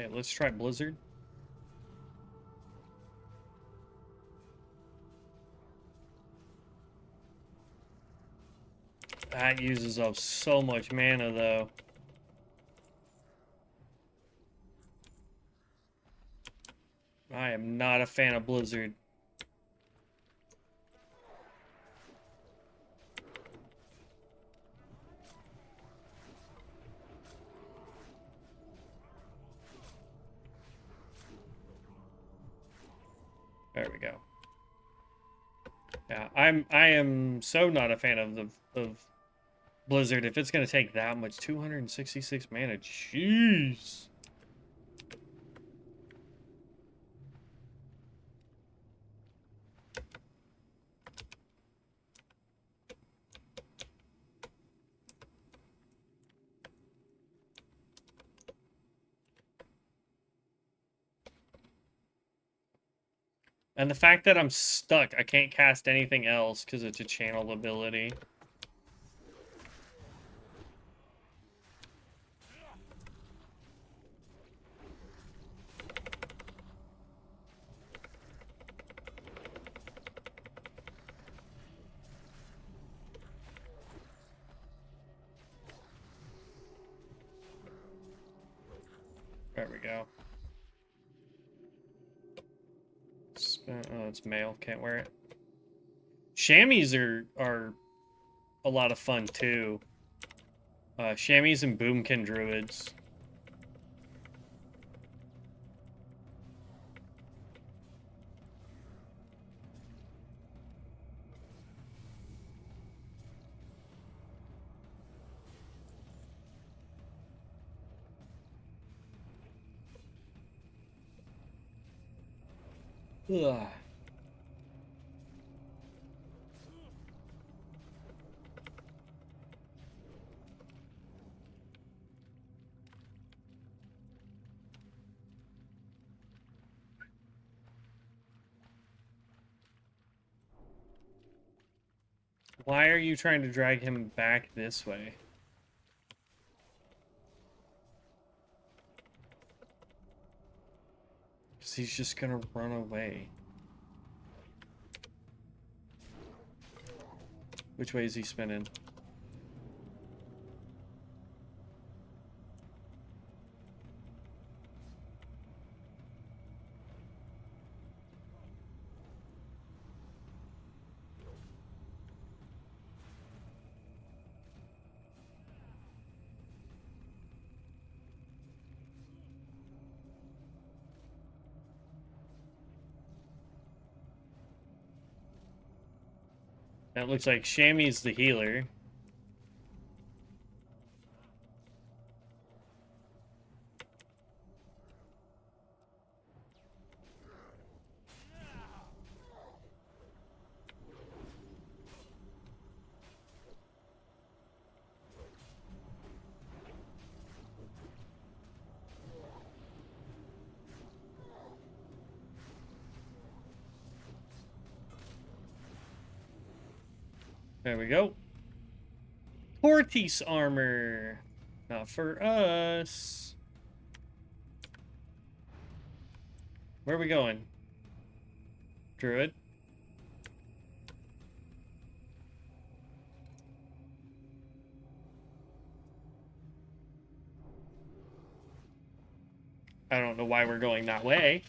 Okay, let's try Blizzard. That uses up so much mana, though. I am not a fan of Blizzard. There we go. Yeah, I am so not a fan of Blizzard. If it's gonna take that much, 266 mana, jeez. And the fact that I'm stuck, I can't cast anything else because it's a channel ability. it's male. Can't wear it. Chamois are a lot of fun too. Chamois and boomkin druids. Ugh. Why are you trying to drag him back this way? Because he's just gonna run away. Which way is he spinning? That looks like Shammy's the healer. There we go. Portis armor. Not for us. Where are we going? Druid. I don't know why we're going that way.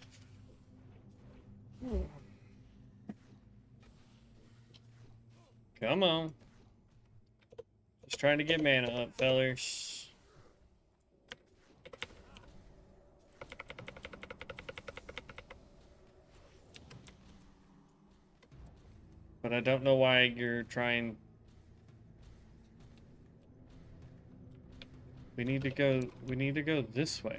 Come on. Just trying to get mana up, fellers. But I don't know why you're trying. We need to go this way.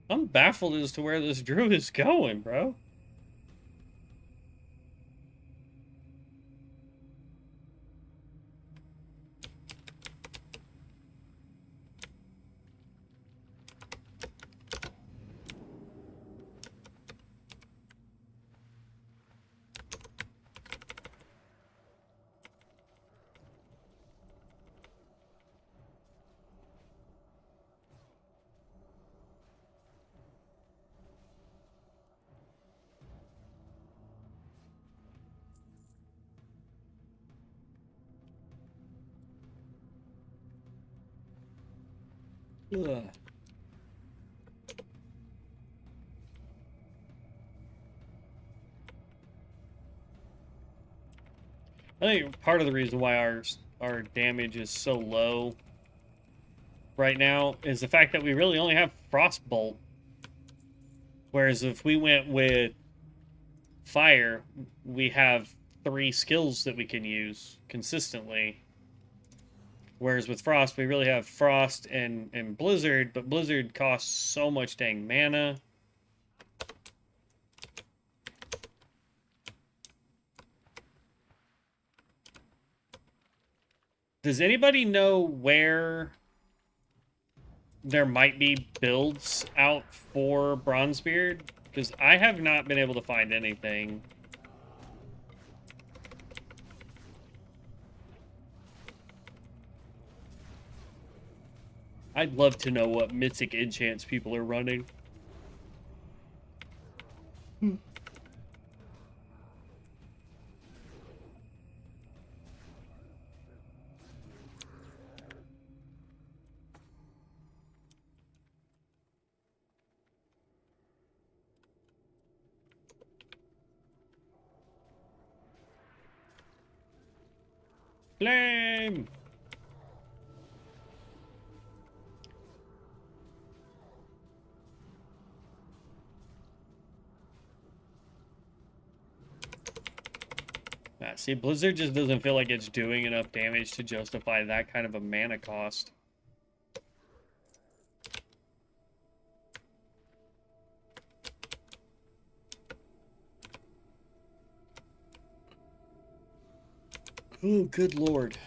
I'm baffled as to where this druid is going, bro. Ugh. I think part of the reason why our damage is so low right now is the fact that we really only have Frostbolt. Whereas if we went with Fire, we have 3 skills that we can use consistently. Whereas with Frost, we really have Frost and Blizzard, but Blizzard costs so much dang mana. Does anybody know where there might be builds out for Bronzebeard? Because I have not been able to find anything. I'd love to know what mythic enchants people are running. Flame! See, Blizzard just doesn't feel like it's doing enough damage to justify that kind of a mana cost. Oh, good lord.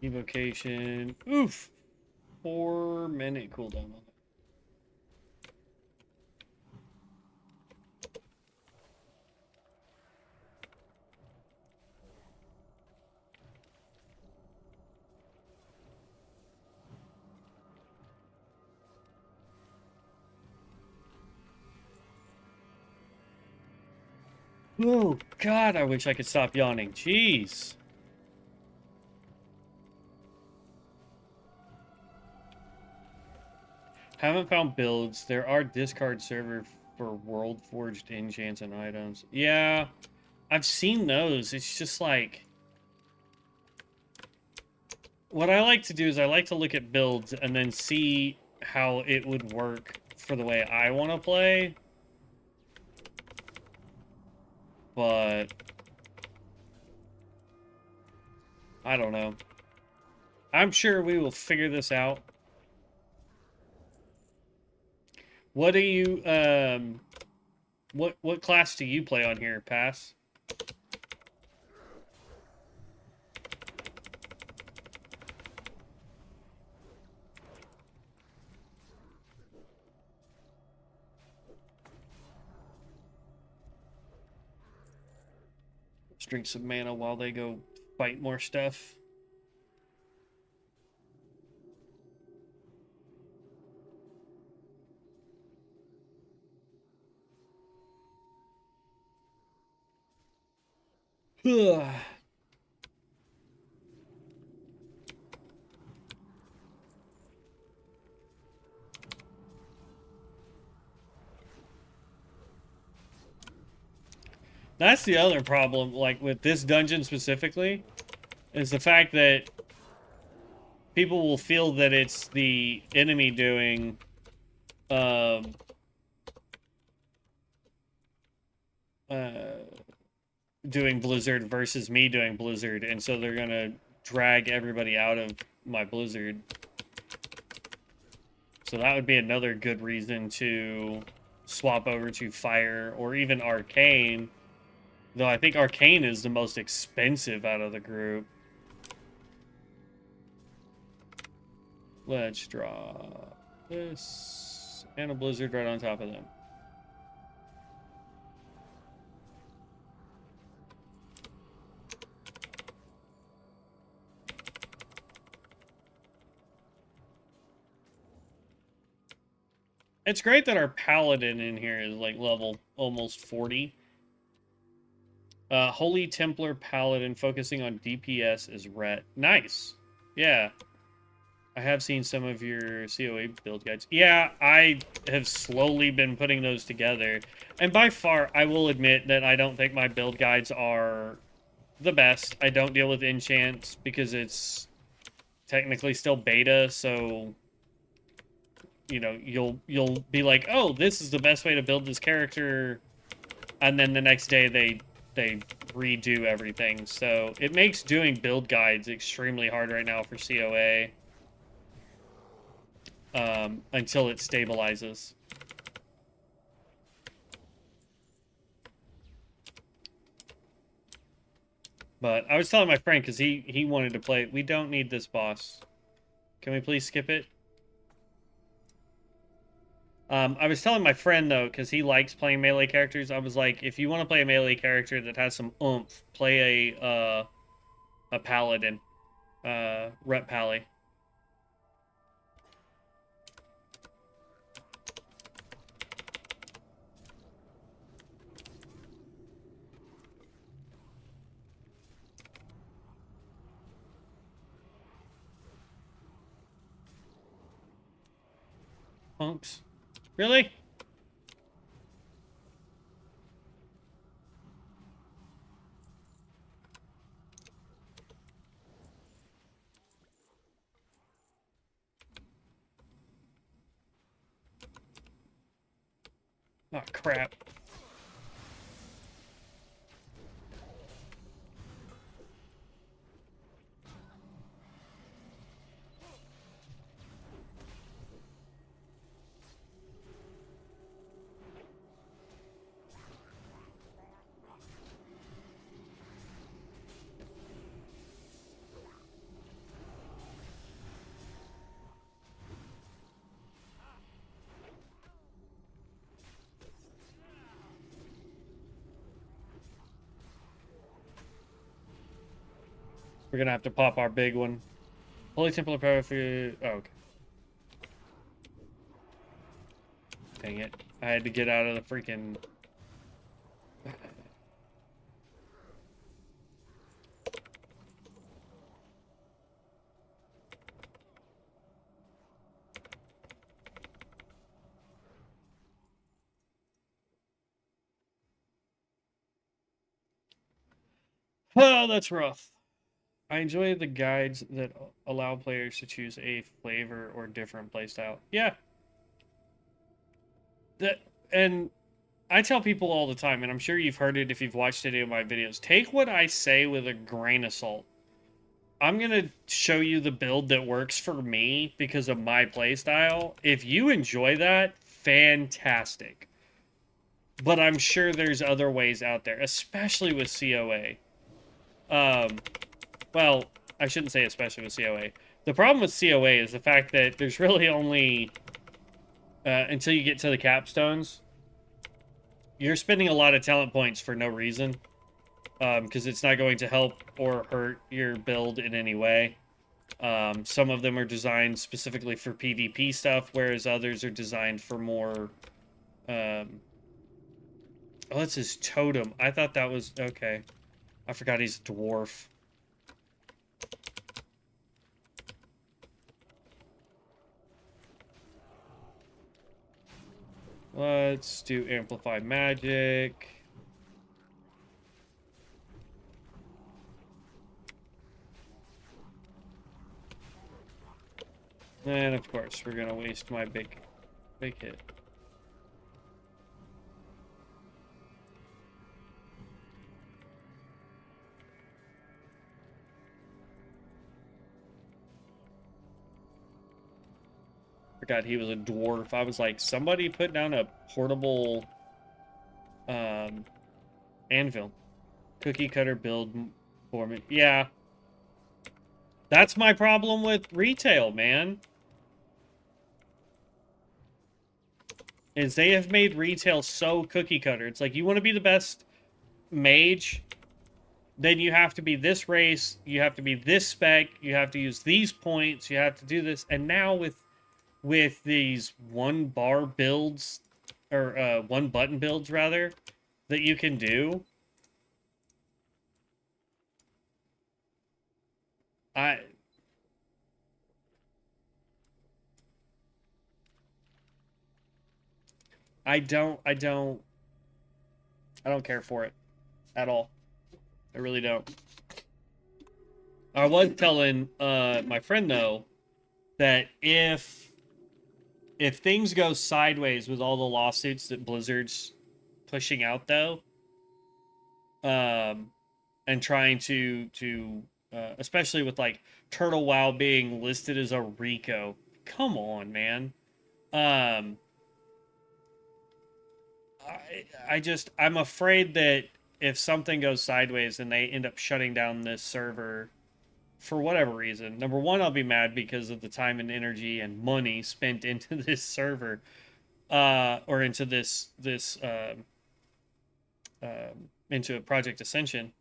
Evocation. Oof. 4-minute cooldown on it. Oh, God, I wish I could stop yawning. Jeez. Haven't found builds. There are discard server for world forged enchants and items. Yeah, I've seen those. It's just like... What I like to do is I like to look at builds and then see how it would work for the way I want to play. But... I don't know. I'm sure we will figure this out. What do you, what class do you play on here, Pass? Let's drink some mana while they go fight more stuff. Ugh. That's the other problem, like, with this dungeon specifically, is the fact that people will feel that it's the enemy doing, doing Blizzard versus me doing Blizzard, and so they're gonna drag everybody out of my Blizzard. So that would be another good reason to swap over to Fire or even Arcane. Though I think Arcane is the most expensive out of the group. Let's draw this and a Blizzard right on top of them. It's great that our Paladin in here is like level almost 40. Holy Templar Paladin focusing on DPS is Ret. Nice. Yeah. I have seen some of your COA build guides. Yeah, I have slowly been putting those together. And by far, I will admit that I don't think my build guides are the best. I don't deal with enchants because it's technically still beta, so... You know, you'll be like, oh, this is the best way to build this character, and then the next day they redo everything. So it makes doing build guides extremely hard right now for COA until it stabilizes. But I was telling my friend, because he wanted to play, we don't need this boss. Can we please skip it? I was telling my friend, though, because he likes playing melee characters, I was like, if you want to play a melee character that has some oomph, play a paladin. Rep Pally. punks. Really? Oh, crap. We're gonna have to pop our big one. Holy Temple of Power for... Oh, okay. Dang it. I had to get out of the freaking... Oh, that's rough. I enjoy the guides that allow players to choose a flavor or different playstyle. Yeah. And I tell people all the time, and I'm sure you've heard it if you've watched any of my videos, take what I say with a grain of salt. I'm going to show you the build that works for me because of my playstyle. If you enjoy that, fantastic. But I'm sure there's other ways out there, especially with COA. Well, I shouldn't say especially with COA. The problem with COA is the fact that there's really only, until you get to the capstones, you're spending a lot of talent points for no reason. Because it's not going to help or hurt your build in any way. Some of them are designed specifically for PvP stuff, whereas others are designed for more... Oh, that's his totem. I thought that was... Okay. I forgot he's a dwarf. Let's do Amplify Magic. And of course, we're gonna waste my big hit. Forgot he was a dwarf. I was like, somebody put down a portable anvil. Cookie cutter build for me. Yeah. That's my problem with retail, man. Is they have made retail so cookie cutter. It's like, you want to be the best mage, then you have to be this race, you have to be this spec, you have to use these points, you have to do this. And now with these one bar builds, or one button builds rather, that you can do, I don't care for it at all. I really don't. I was telling my friend though that if things go sideways with all the lawsuits that Blizzard's pushing out though, and trying to especially with like Turtle WoW being listed as a Rico, come on, man. I'm afraid that if something goes sideways and they end up shutting down this server for whatever reason, number one, I'll be mad because of the time and energy and money spent into this server, or into into Project Ascension.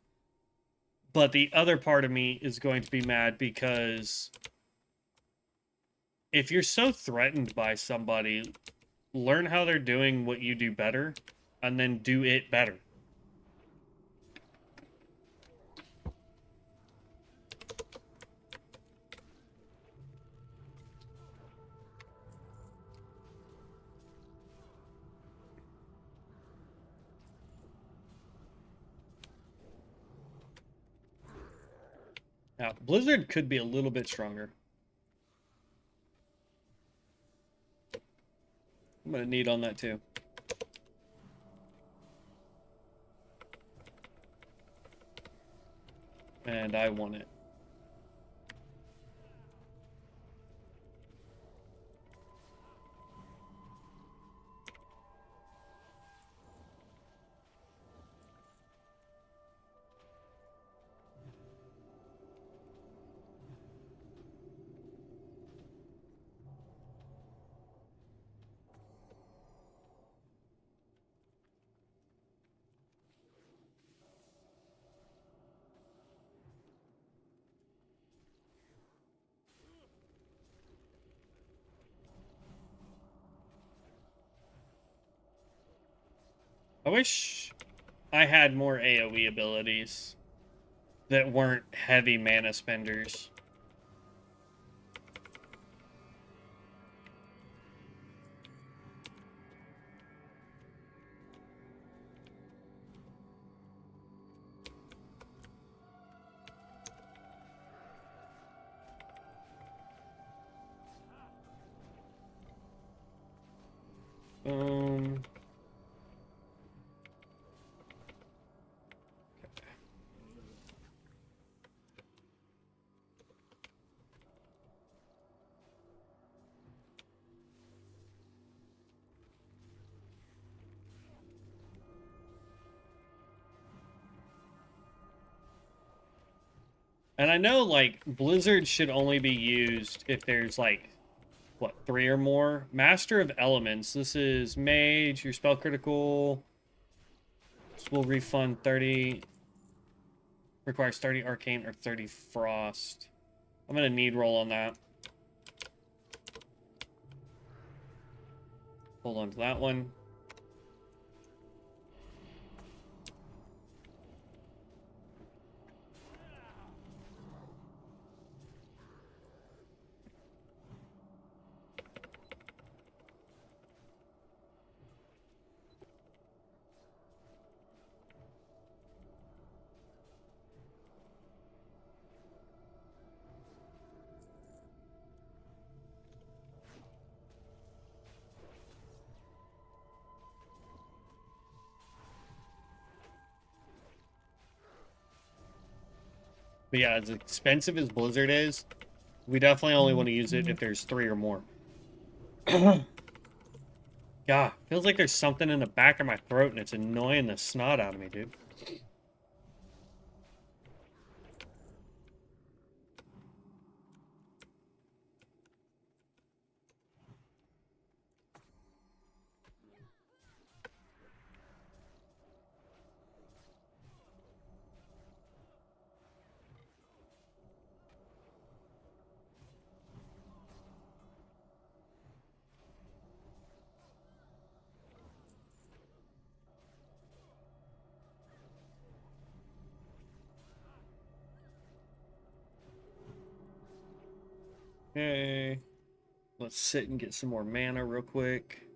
But the other part of me is going to be mad because if you're so threatened by somebody, learn how they're doing what you do better, and then do it better. Now, Blizzard could be a little bit stronger. I'm going to need on that too. And I want it. I wish I had more AoE abilities that weren't heavy mana spenders. Um... And I know, like, Blizzard should only be used if there's, like, what, 3 or more? Master of Elements. This is Mage, your spell critical. This will refund 30. Requires 30 Arcane or 30 Frost. I'm going to need roll on that. Hold on to that one. But yeah, as expensive as Blizzard is, we definitely only want to use it if there's 3 or more. Yeah, feels like there's something in the back of my throat and it's annoying the snot out of me, dude. Okay. Let's sit and get some more mana real quick.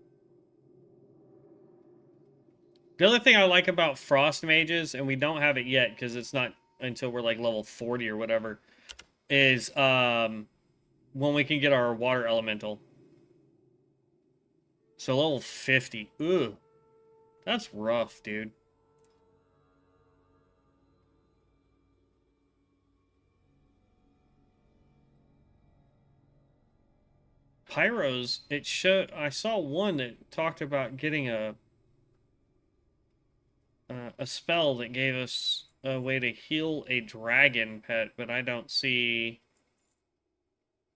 The other thing I like about Frost Mages, and we don't have it yet because it's not until we're like level 40 or whatever, is when we can get our Water Elemental. So level 50. Ooh. That's rough, dude. Pyros, it showed. I saw one that talked about getting a spell that gave us a way to heal a dragon pet, but I don't see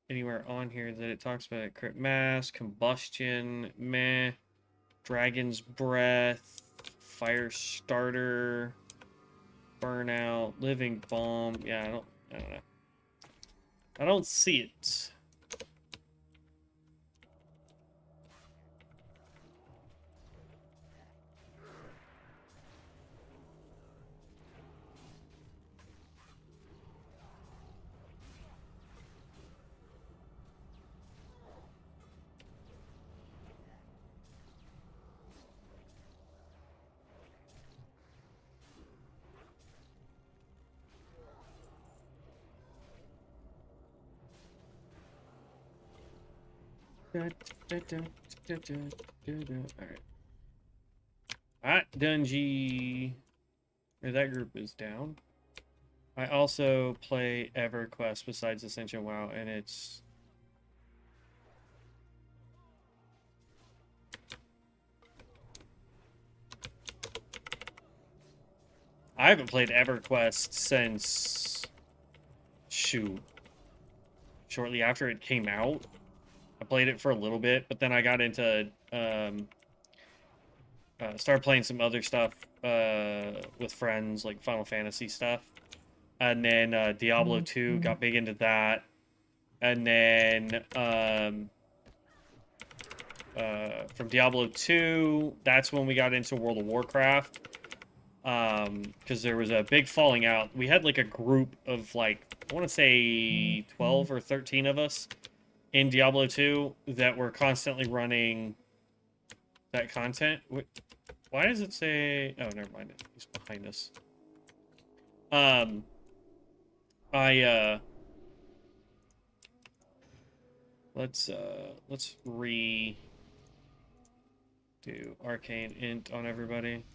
anywhere on here that it talks about it. Crit mass, combustion, meh, dragon's breath, fire starter, burnout, living balm. Yeah, I don't know. I don't see it. Alright. Alright, Dungy. That group is down. I also play EverQuest besides Ascension WoW, and it's... I haven't played EverQuest since... Shoot. Shortly after it came out. I played it for a little bit, but then I got into... started playing some other stuff with friends, like Final Fantasy stuff. And then Diablo 2, got big into that. And then from Diablo 2, that's when we got into World of Warcraft. Because there was a big falling out. We had like a group of like, I want to say 12 or 13 of us in Diablo 2 that were constantly running that content. Why does it say... Oh, never mind. He's behind us. Let's redo Arcane int on everybody.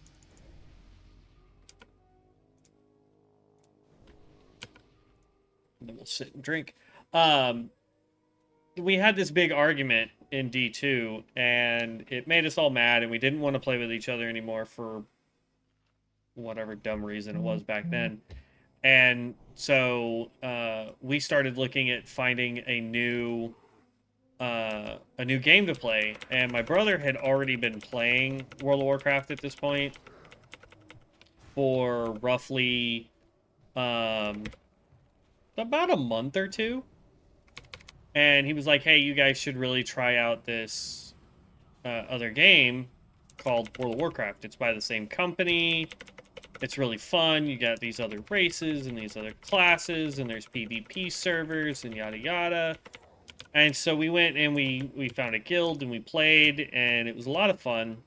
And then we'll sit and drink. We had this big argument in D2, and it made us all mad, and we didn't want to play with each other anymore for whatever dumb reason it was back then. And so we started looking at finding a new game to play, and my brother had already been playing World of Warcraft at this point for roughly about a month or two. And he was like, hey, you guys should really try out this other game called World of Warcraft. It's by the same company. It's really fun. You got these other races and these other classes, and there's PvP servers and yada yada. And so we went and we found a guild and we played, and it was a lot of fun.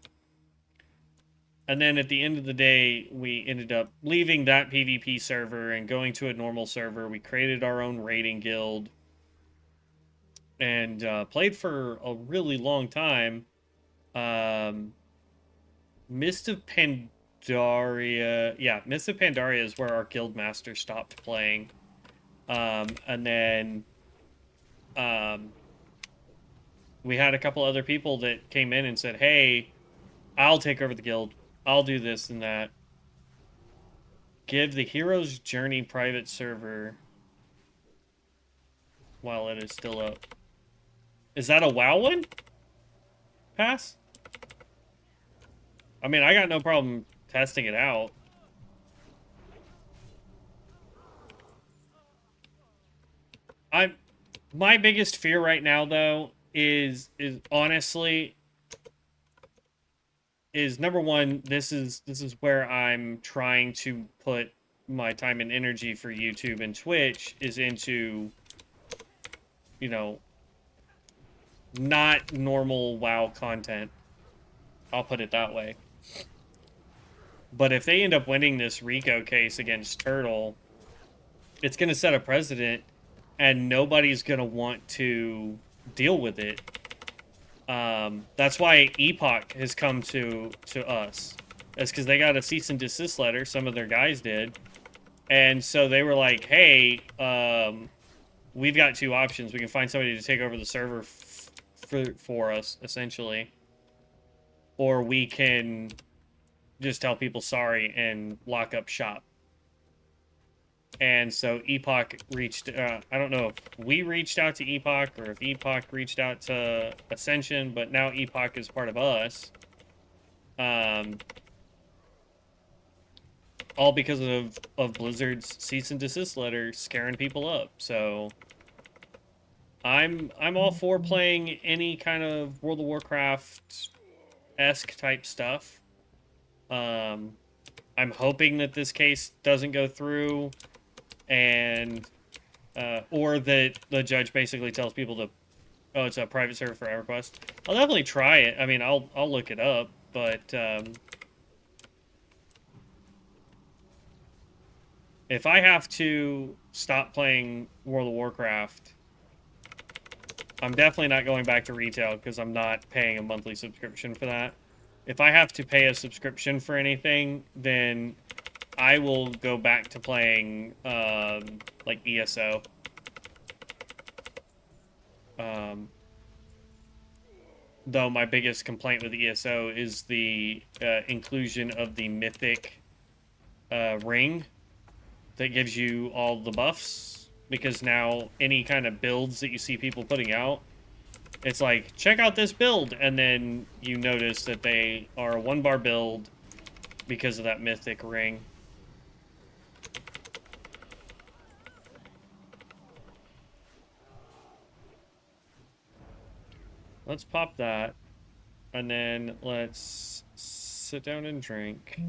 And then at the end of the day, we ended up leaving that PvP server and going to a normal server. We created our own raiding guild. And played for a really long time. Mist of Pandaria... Yeah, Mist of Pandaria is where our guild master stopped playing. And then... we had a couple other people that came in and said, hey, I'll take over the guild. I'll do this and that. Give the Hero's Journey private server while it is still up. Is that a WoW one? Pass? I mean, I got no problem testing it out. My biggest fear right now, though, is honestly number one, this is where I'm trying to put my time and energy for YouTube and Twitch is into, you know, not normal WoW content. I'll put it that way. But if they end up winning this RICO case against Turtle, it's going to set a precedent, and nobody's going to want to deal with it. That's why Epoch has come to us. It's because they got a cease and desist letter. Some of their guys did. And so they were like, hey, we've got two options. We can find somebody to take over the server for us, essentially. Or we can just tell people sorry and lock up shop. And so Epoch reached, I don't know if we reached out to Epoch or if Epoch reached out to Ascension, but now Epoch is part of us. All because of Blizzard's cease and desist letter scaring people up. So I'm all for playing any kind of World of Warcraft-esque type stuff. I'm hoping that this case doesn't go through, and or that the judge basically tells people to, oh, it's a private server for EverQuest. I'll definitely try it. I mean, I'll look it up, but if I have to stop playing World of Warcraft I'm definitely not going back to retail because I'm not paying a monthly subscription for that. If I have to pay a subscription for anything, then I will go back to playing like ESO. Though my biggest complaint with ESO is the inclusion of the mythic ring that gives you all the buffs. Because now any kind of builds that you see people putting out, it's like, check out this build, and then you notice that they are a 1-bar build because of that mythic ring. Let's pop that, and then let's sit down and drink,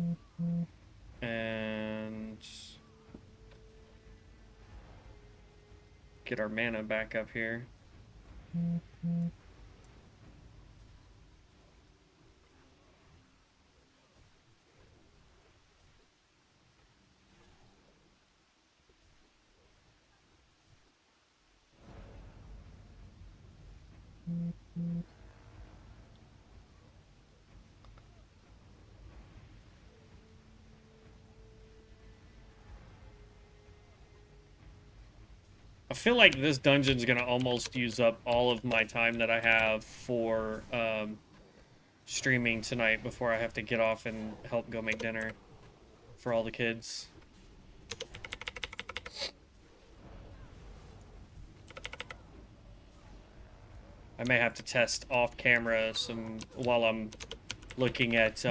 and get our mana back up here. I feel like this dungeon's gonna almost use up all of my time that I have for streaming tonight before I have to get off and help go make dinner for all the kids. I may have to test off camera some while I'm looking at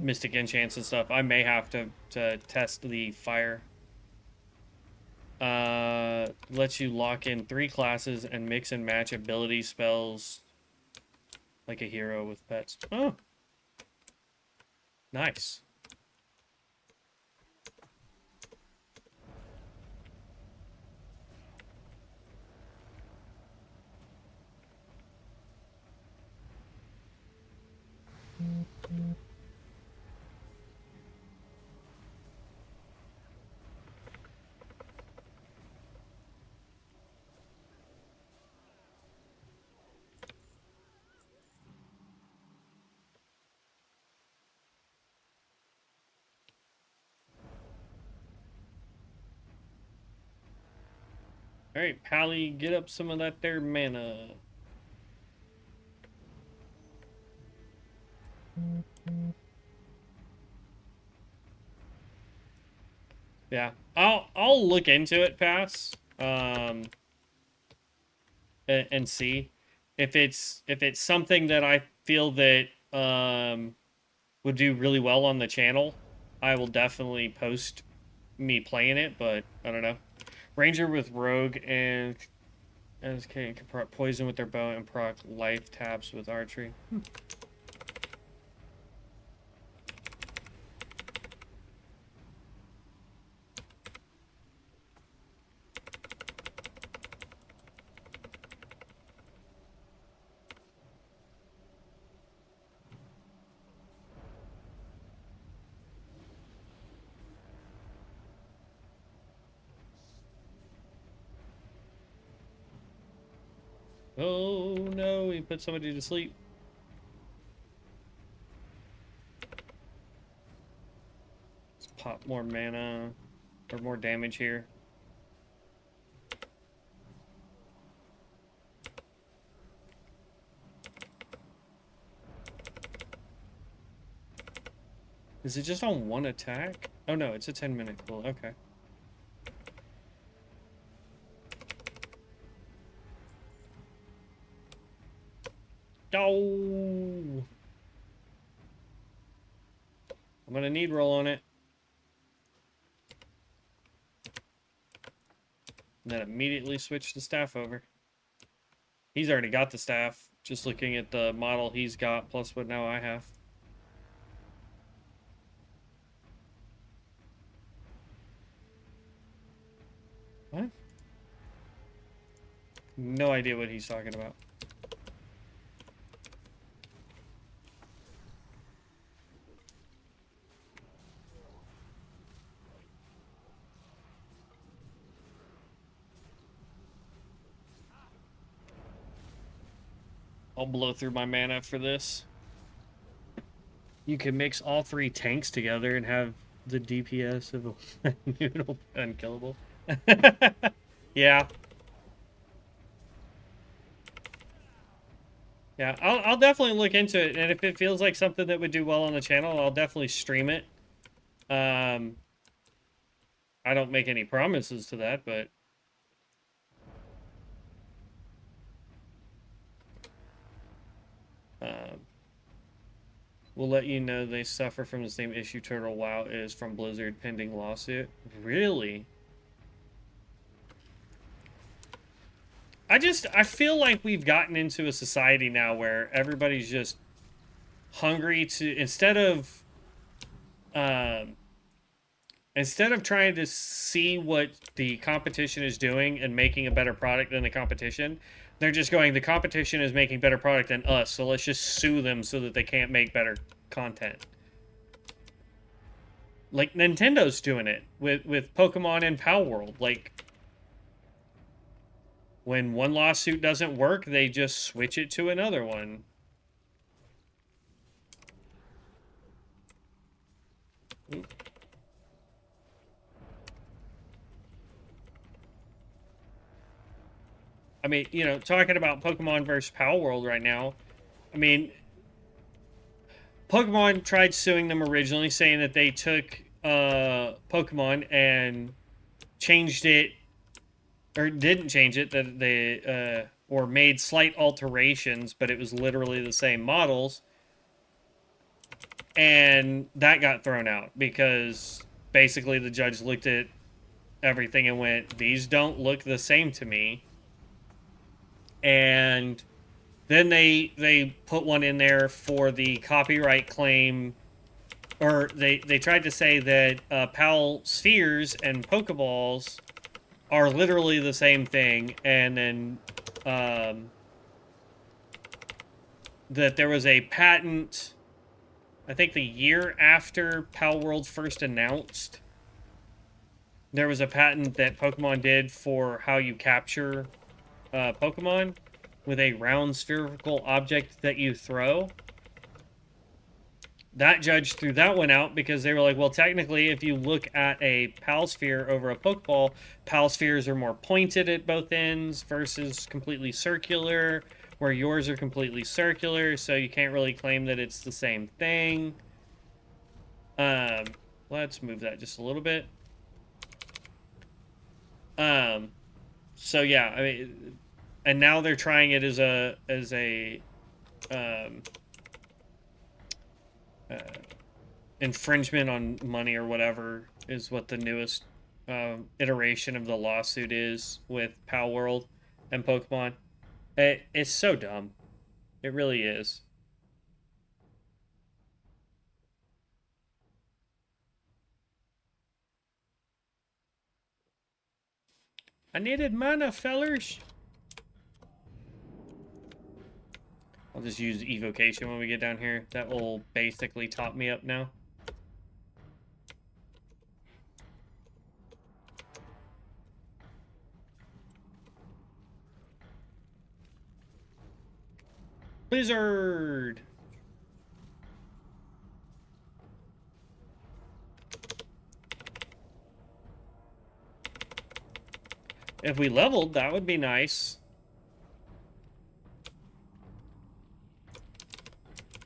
Mystic Enchants and stuff. I may have to test the fire. Lets you lock in 3 classes and mix and match ability spells like a hero with pets. Oh, nice. Alright, Pally, get up some of that there mana. Yeah, I'll look into it, Pass, and see if it's something that I feel that would do really well on the channel. I will definitely post me playing it, but I don't know. Ranger with Rogue and SK can proc poison with their bow and proc life taps with archery. Oh no, he put somebody to sleep. Let's pop more mana or more damage here. Is it just on 1 attack? Oh no, it's a 10-minute cool. Okay. Oh! I'm gonna need roll on it. And then immediately switch the staff over. He's already got the staff. Just looking at the model he's got plus what now I have. What? No idea what he's talking about. I'll blow through my mana for this. You can mix all 3 tanks together and have the DPS of a noodle unkillable. Yeah. Yeah, I'll definitely look into it, and if it feels like something that would do well on the channel, I'll definitely stream it. I don't make any promises to that, but we'll let you know they suffer from the same issue Turtle WoW is from Blizzard pending lawsuit. Really? I feel like we've gotten into a society now where everybody's just hungry to, instead of trying to see what the competition is doing and making a better product than the competition, they're just going, the competition is making better product than us, so let's just sue them so that they can't make better content. Like, Nintendo's doing it with Pokemon and Pal World. Like, when one lawsuit doesn't work, they just switch it to another one. I mean, you know, talking about Pokemon versus Pal World right now, I mean, Pokemon tried suing them originally, saying that they took Pokemon and changed it, or didn't change it, that they or made slight alterations, but it was literally the same models, and that got thrown out because basically the judge looked at everything and went, these don't look the same to me. And then they put one in there for the copyright claim, or they tried to say that Pal Spheres and Pokeballs are literally the same thing, and then that there was a patent, I think the year after Pal World first announced, there was a patent that Pokemon did for how you capture Pokemon with a round spherical object that you throw. That judge threw that one out because they were like, well, technically, if you look at a Pal Sphere over a Pokeball, Pal Spheres are more pointed at both ends versus completely circular, where yours are completely circular, so you can't really claim that it's the same thing. Let's move that just a little bit. So yeah, I mean, and now they're trying it as a infringement on money or whatever is what the newest iteration of the lawsuit is with Pal World and Pokemon. It's so dumb. It really is. I needed mana, fellers. I'll just use evocation when we get down here. That will basically top me up now. Blizzard! If we leveled, that would be nice.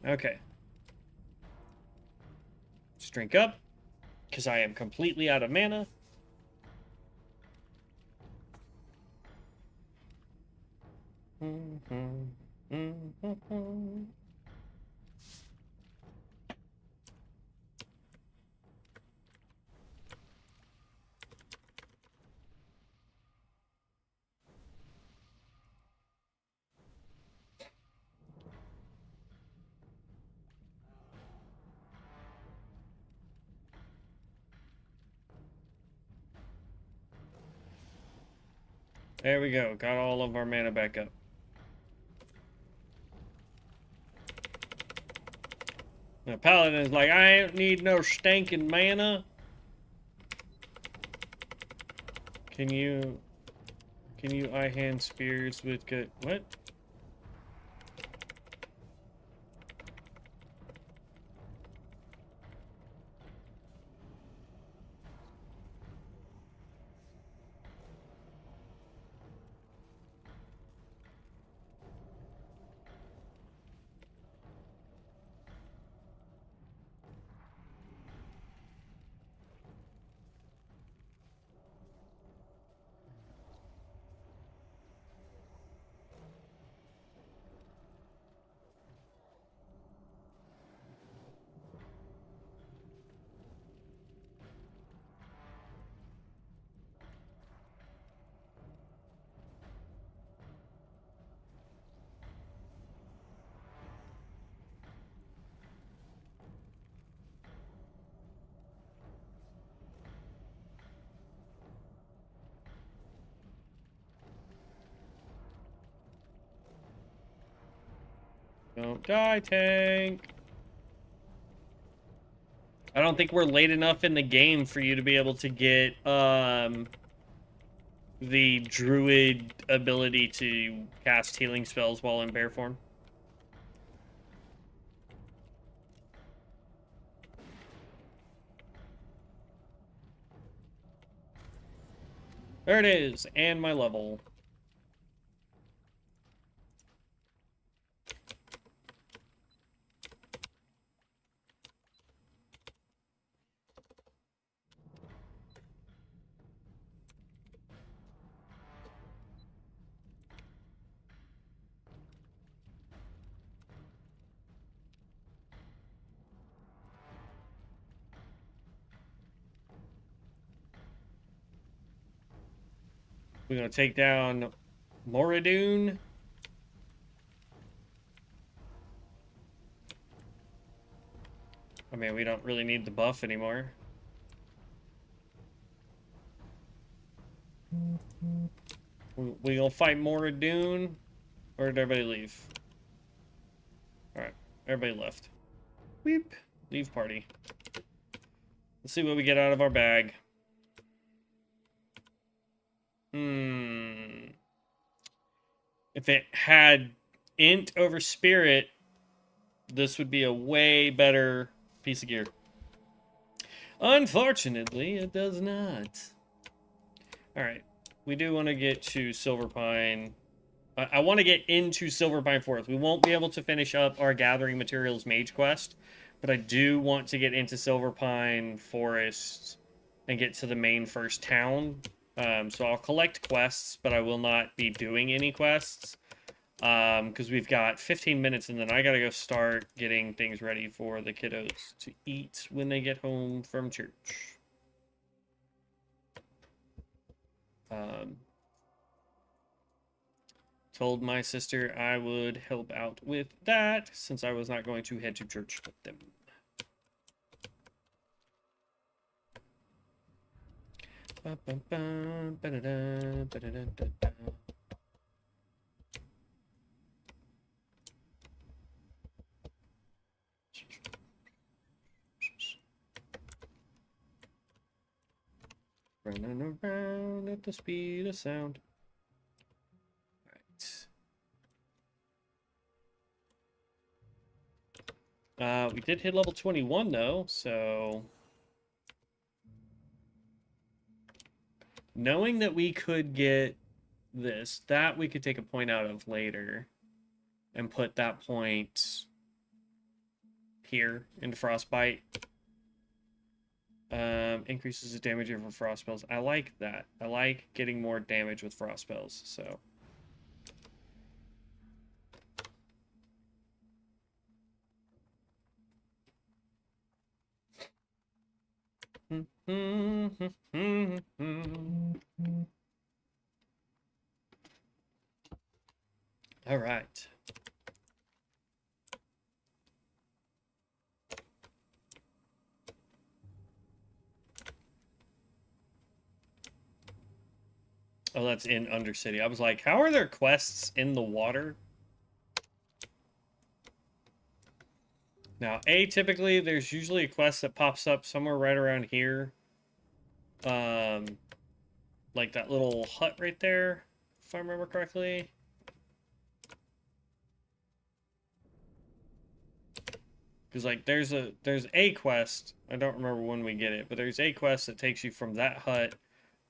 Okay. Let's drink up, because I am completely out of mana. There we go. Got all of our mana back up. The paladin's like, I ain't need no stinking mana. Can you eye hand spears with good what? Don't die, tank. I don't think we're late enough in the game for you to be able to get the druid ability to cast healing spells while in bear form. There it is, and my level. We're gonna take down Moradun. I mean, we don't really need the buff anymore. We gonna fight Moradun, or did everybody leave? Alright, everybody left. Weep. Leave party. Let's see what we get out of our bag. If it had int over spirit, this would be a way better piece of gear. Unfortunately, it does not. Alright. We do want to get to Silverpine. I want to get into Silverpine Forest. We won't be able to finish up our Gathering Materials Mage quest, but I do want to get into Silverpine Forest and get to the main first town. So I'll collect quests, but I will not be doing any quests. Because we've got 15 minutes, and then I gotta go start getting things ready for the kiddos to eat when they get home from church. Told my sister I would help out with that, since I was not going to head to church with them. Running around at the speed of sound. Alright. We did hit level 21 though, so knowing that we could get this, that we could take a point out of later and put that point here into Frostbite. Increases the damage over frost spells. I like that. I like getting more damage with frost spells, so. All right. Oh, that's in Undercity. I was like, how are there quests in the water? Now, typically, there's usually a quest that pops up somewhere right around here. Like that little hut right there, if I remember correctly. Because, like, there's a quest, I don't remember when we get it, but there's a quest that takes you from that hut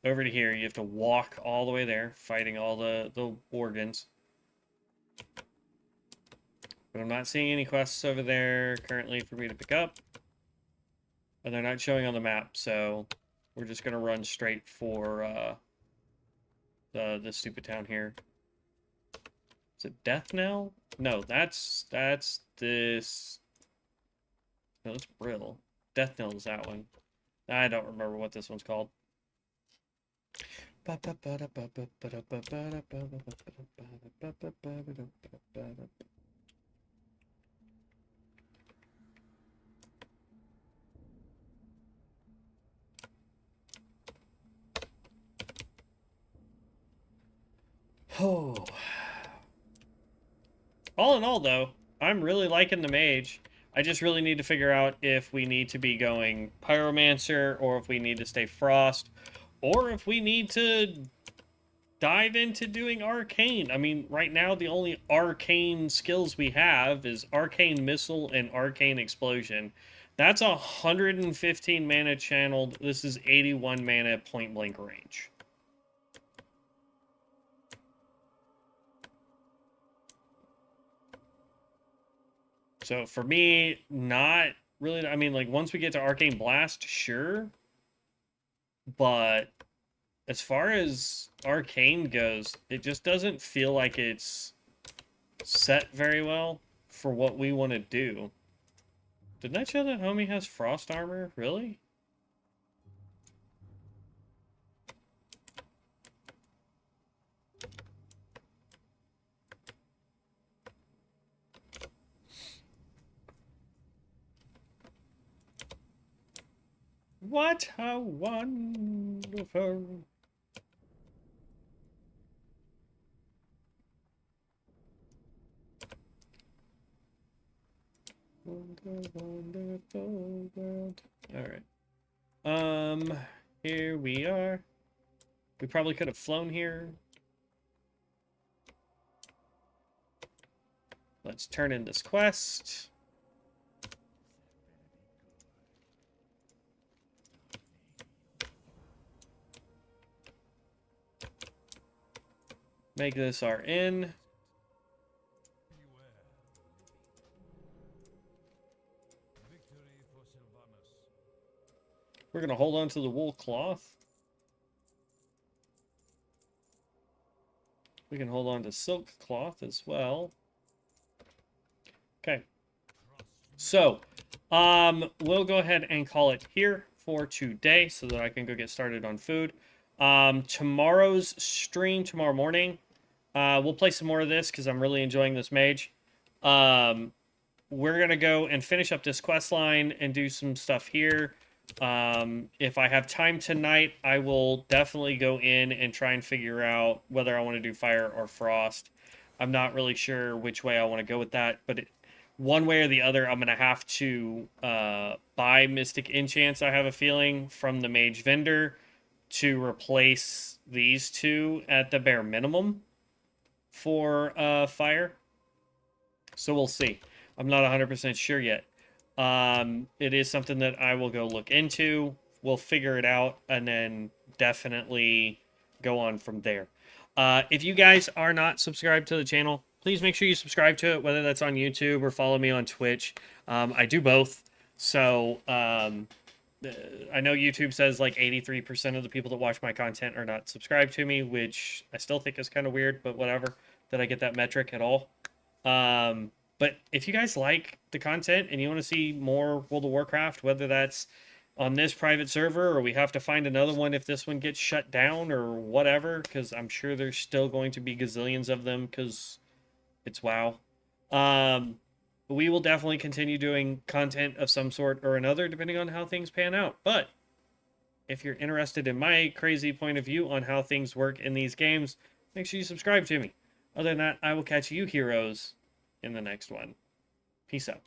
over to here. You have to walk all the way there, fighting all the organs. But I'm not seeing any quests over there currently for me to pick up. And they're not showing on the map, so we're just going to run straight for the stupid town here. Is it Death Knell? No, that's this. No, it's Brill. Death Knell is that one. I don't remember what this one's called. Oh. All in all, though, I'm really liking the Mage. I just really need to figure out if we need to be going Pyromancer or if we need to stay Frost or if we need to dive into doing Arcane. I mean, right now the only Arcane skills we have is Arcane Missile and Arcane Explosion. That's 115 mana channeled. This is 81 mana point blank range. So for me, not really. I mean, like once we get to Arcane Blast, sure. But as far as Arcane goes, it just doesn't feel like it's set very well for what we want to do. Didn't I show that homie has frost armor? Really? What a wonderful... wonderful world. Alright. Here we are. We probably could have flown here. Let's turn in this quest. Make this our inn. We're going to hold on to the wool cloth. We can hold on to silk cloth as well. Okay. So, we'll go ahead and call it here for today so that I can go get started on food. Tomorrow's stream, tomorrow morning, we'll play some more of this because I'm really enjoying this mage. We're going to go and finish up this quest line and do some stuff here. If I have time tonight, I will definitely go in and try and figure out whether I want to do fire or frost. I'm not really sure which way I want to go with that, but one way or the other, I'm going to have to buy Mystic Enchants, I have a feeling, from the Mage vendor to replace these two at the bare minimum for fire. So we'll see. I'm not 100% sure yet. It is something that I will go look into. We'll figure it out and then definitely go on from there. If you guys are not subscribed to the channel, please make sure you subscribe to it, whether that's on YouTube or follow me on Twitch. I do both. So, I know YouTube says like 83% of the people that watch my content are not subscribed to me, which I still think is kind of weird, but whatever, that I get that metric at all. But if you guys like the content and you want to see more World of Warcraft, whether that's on this private server or we have to find another one if this one gets shut down or whatever, because I'm sure there's still going to be gazillions of them because it's WoW. We will definitely continue doing content of some sort or another depending on how things pan out. But if you're interested in my crazy point of view on how things work in these games, make sure you subscribe to me. Other than that, I will catch you heroes in the next one. Peace out.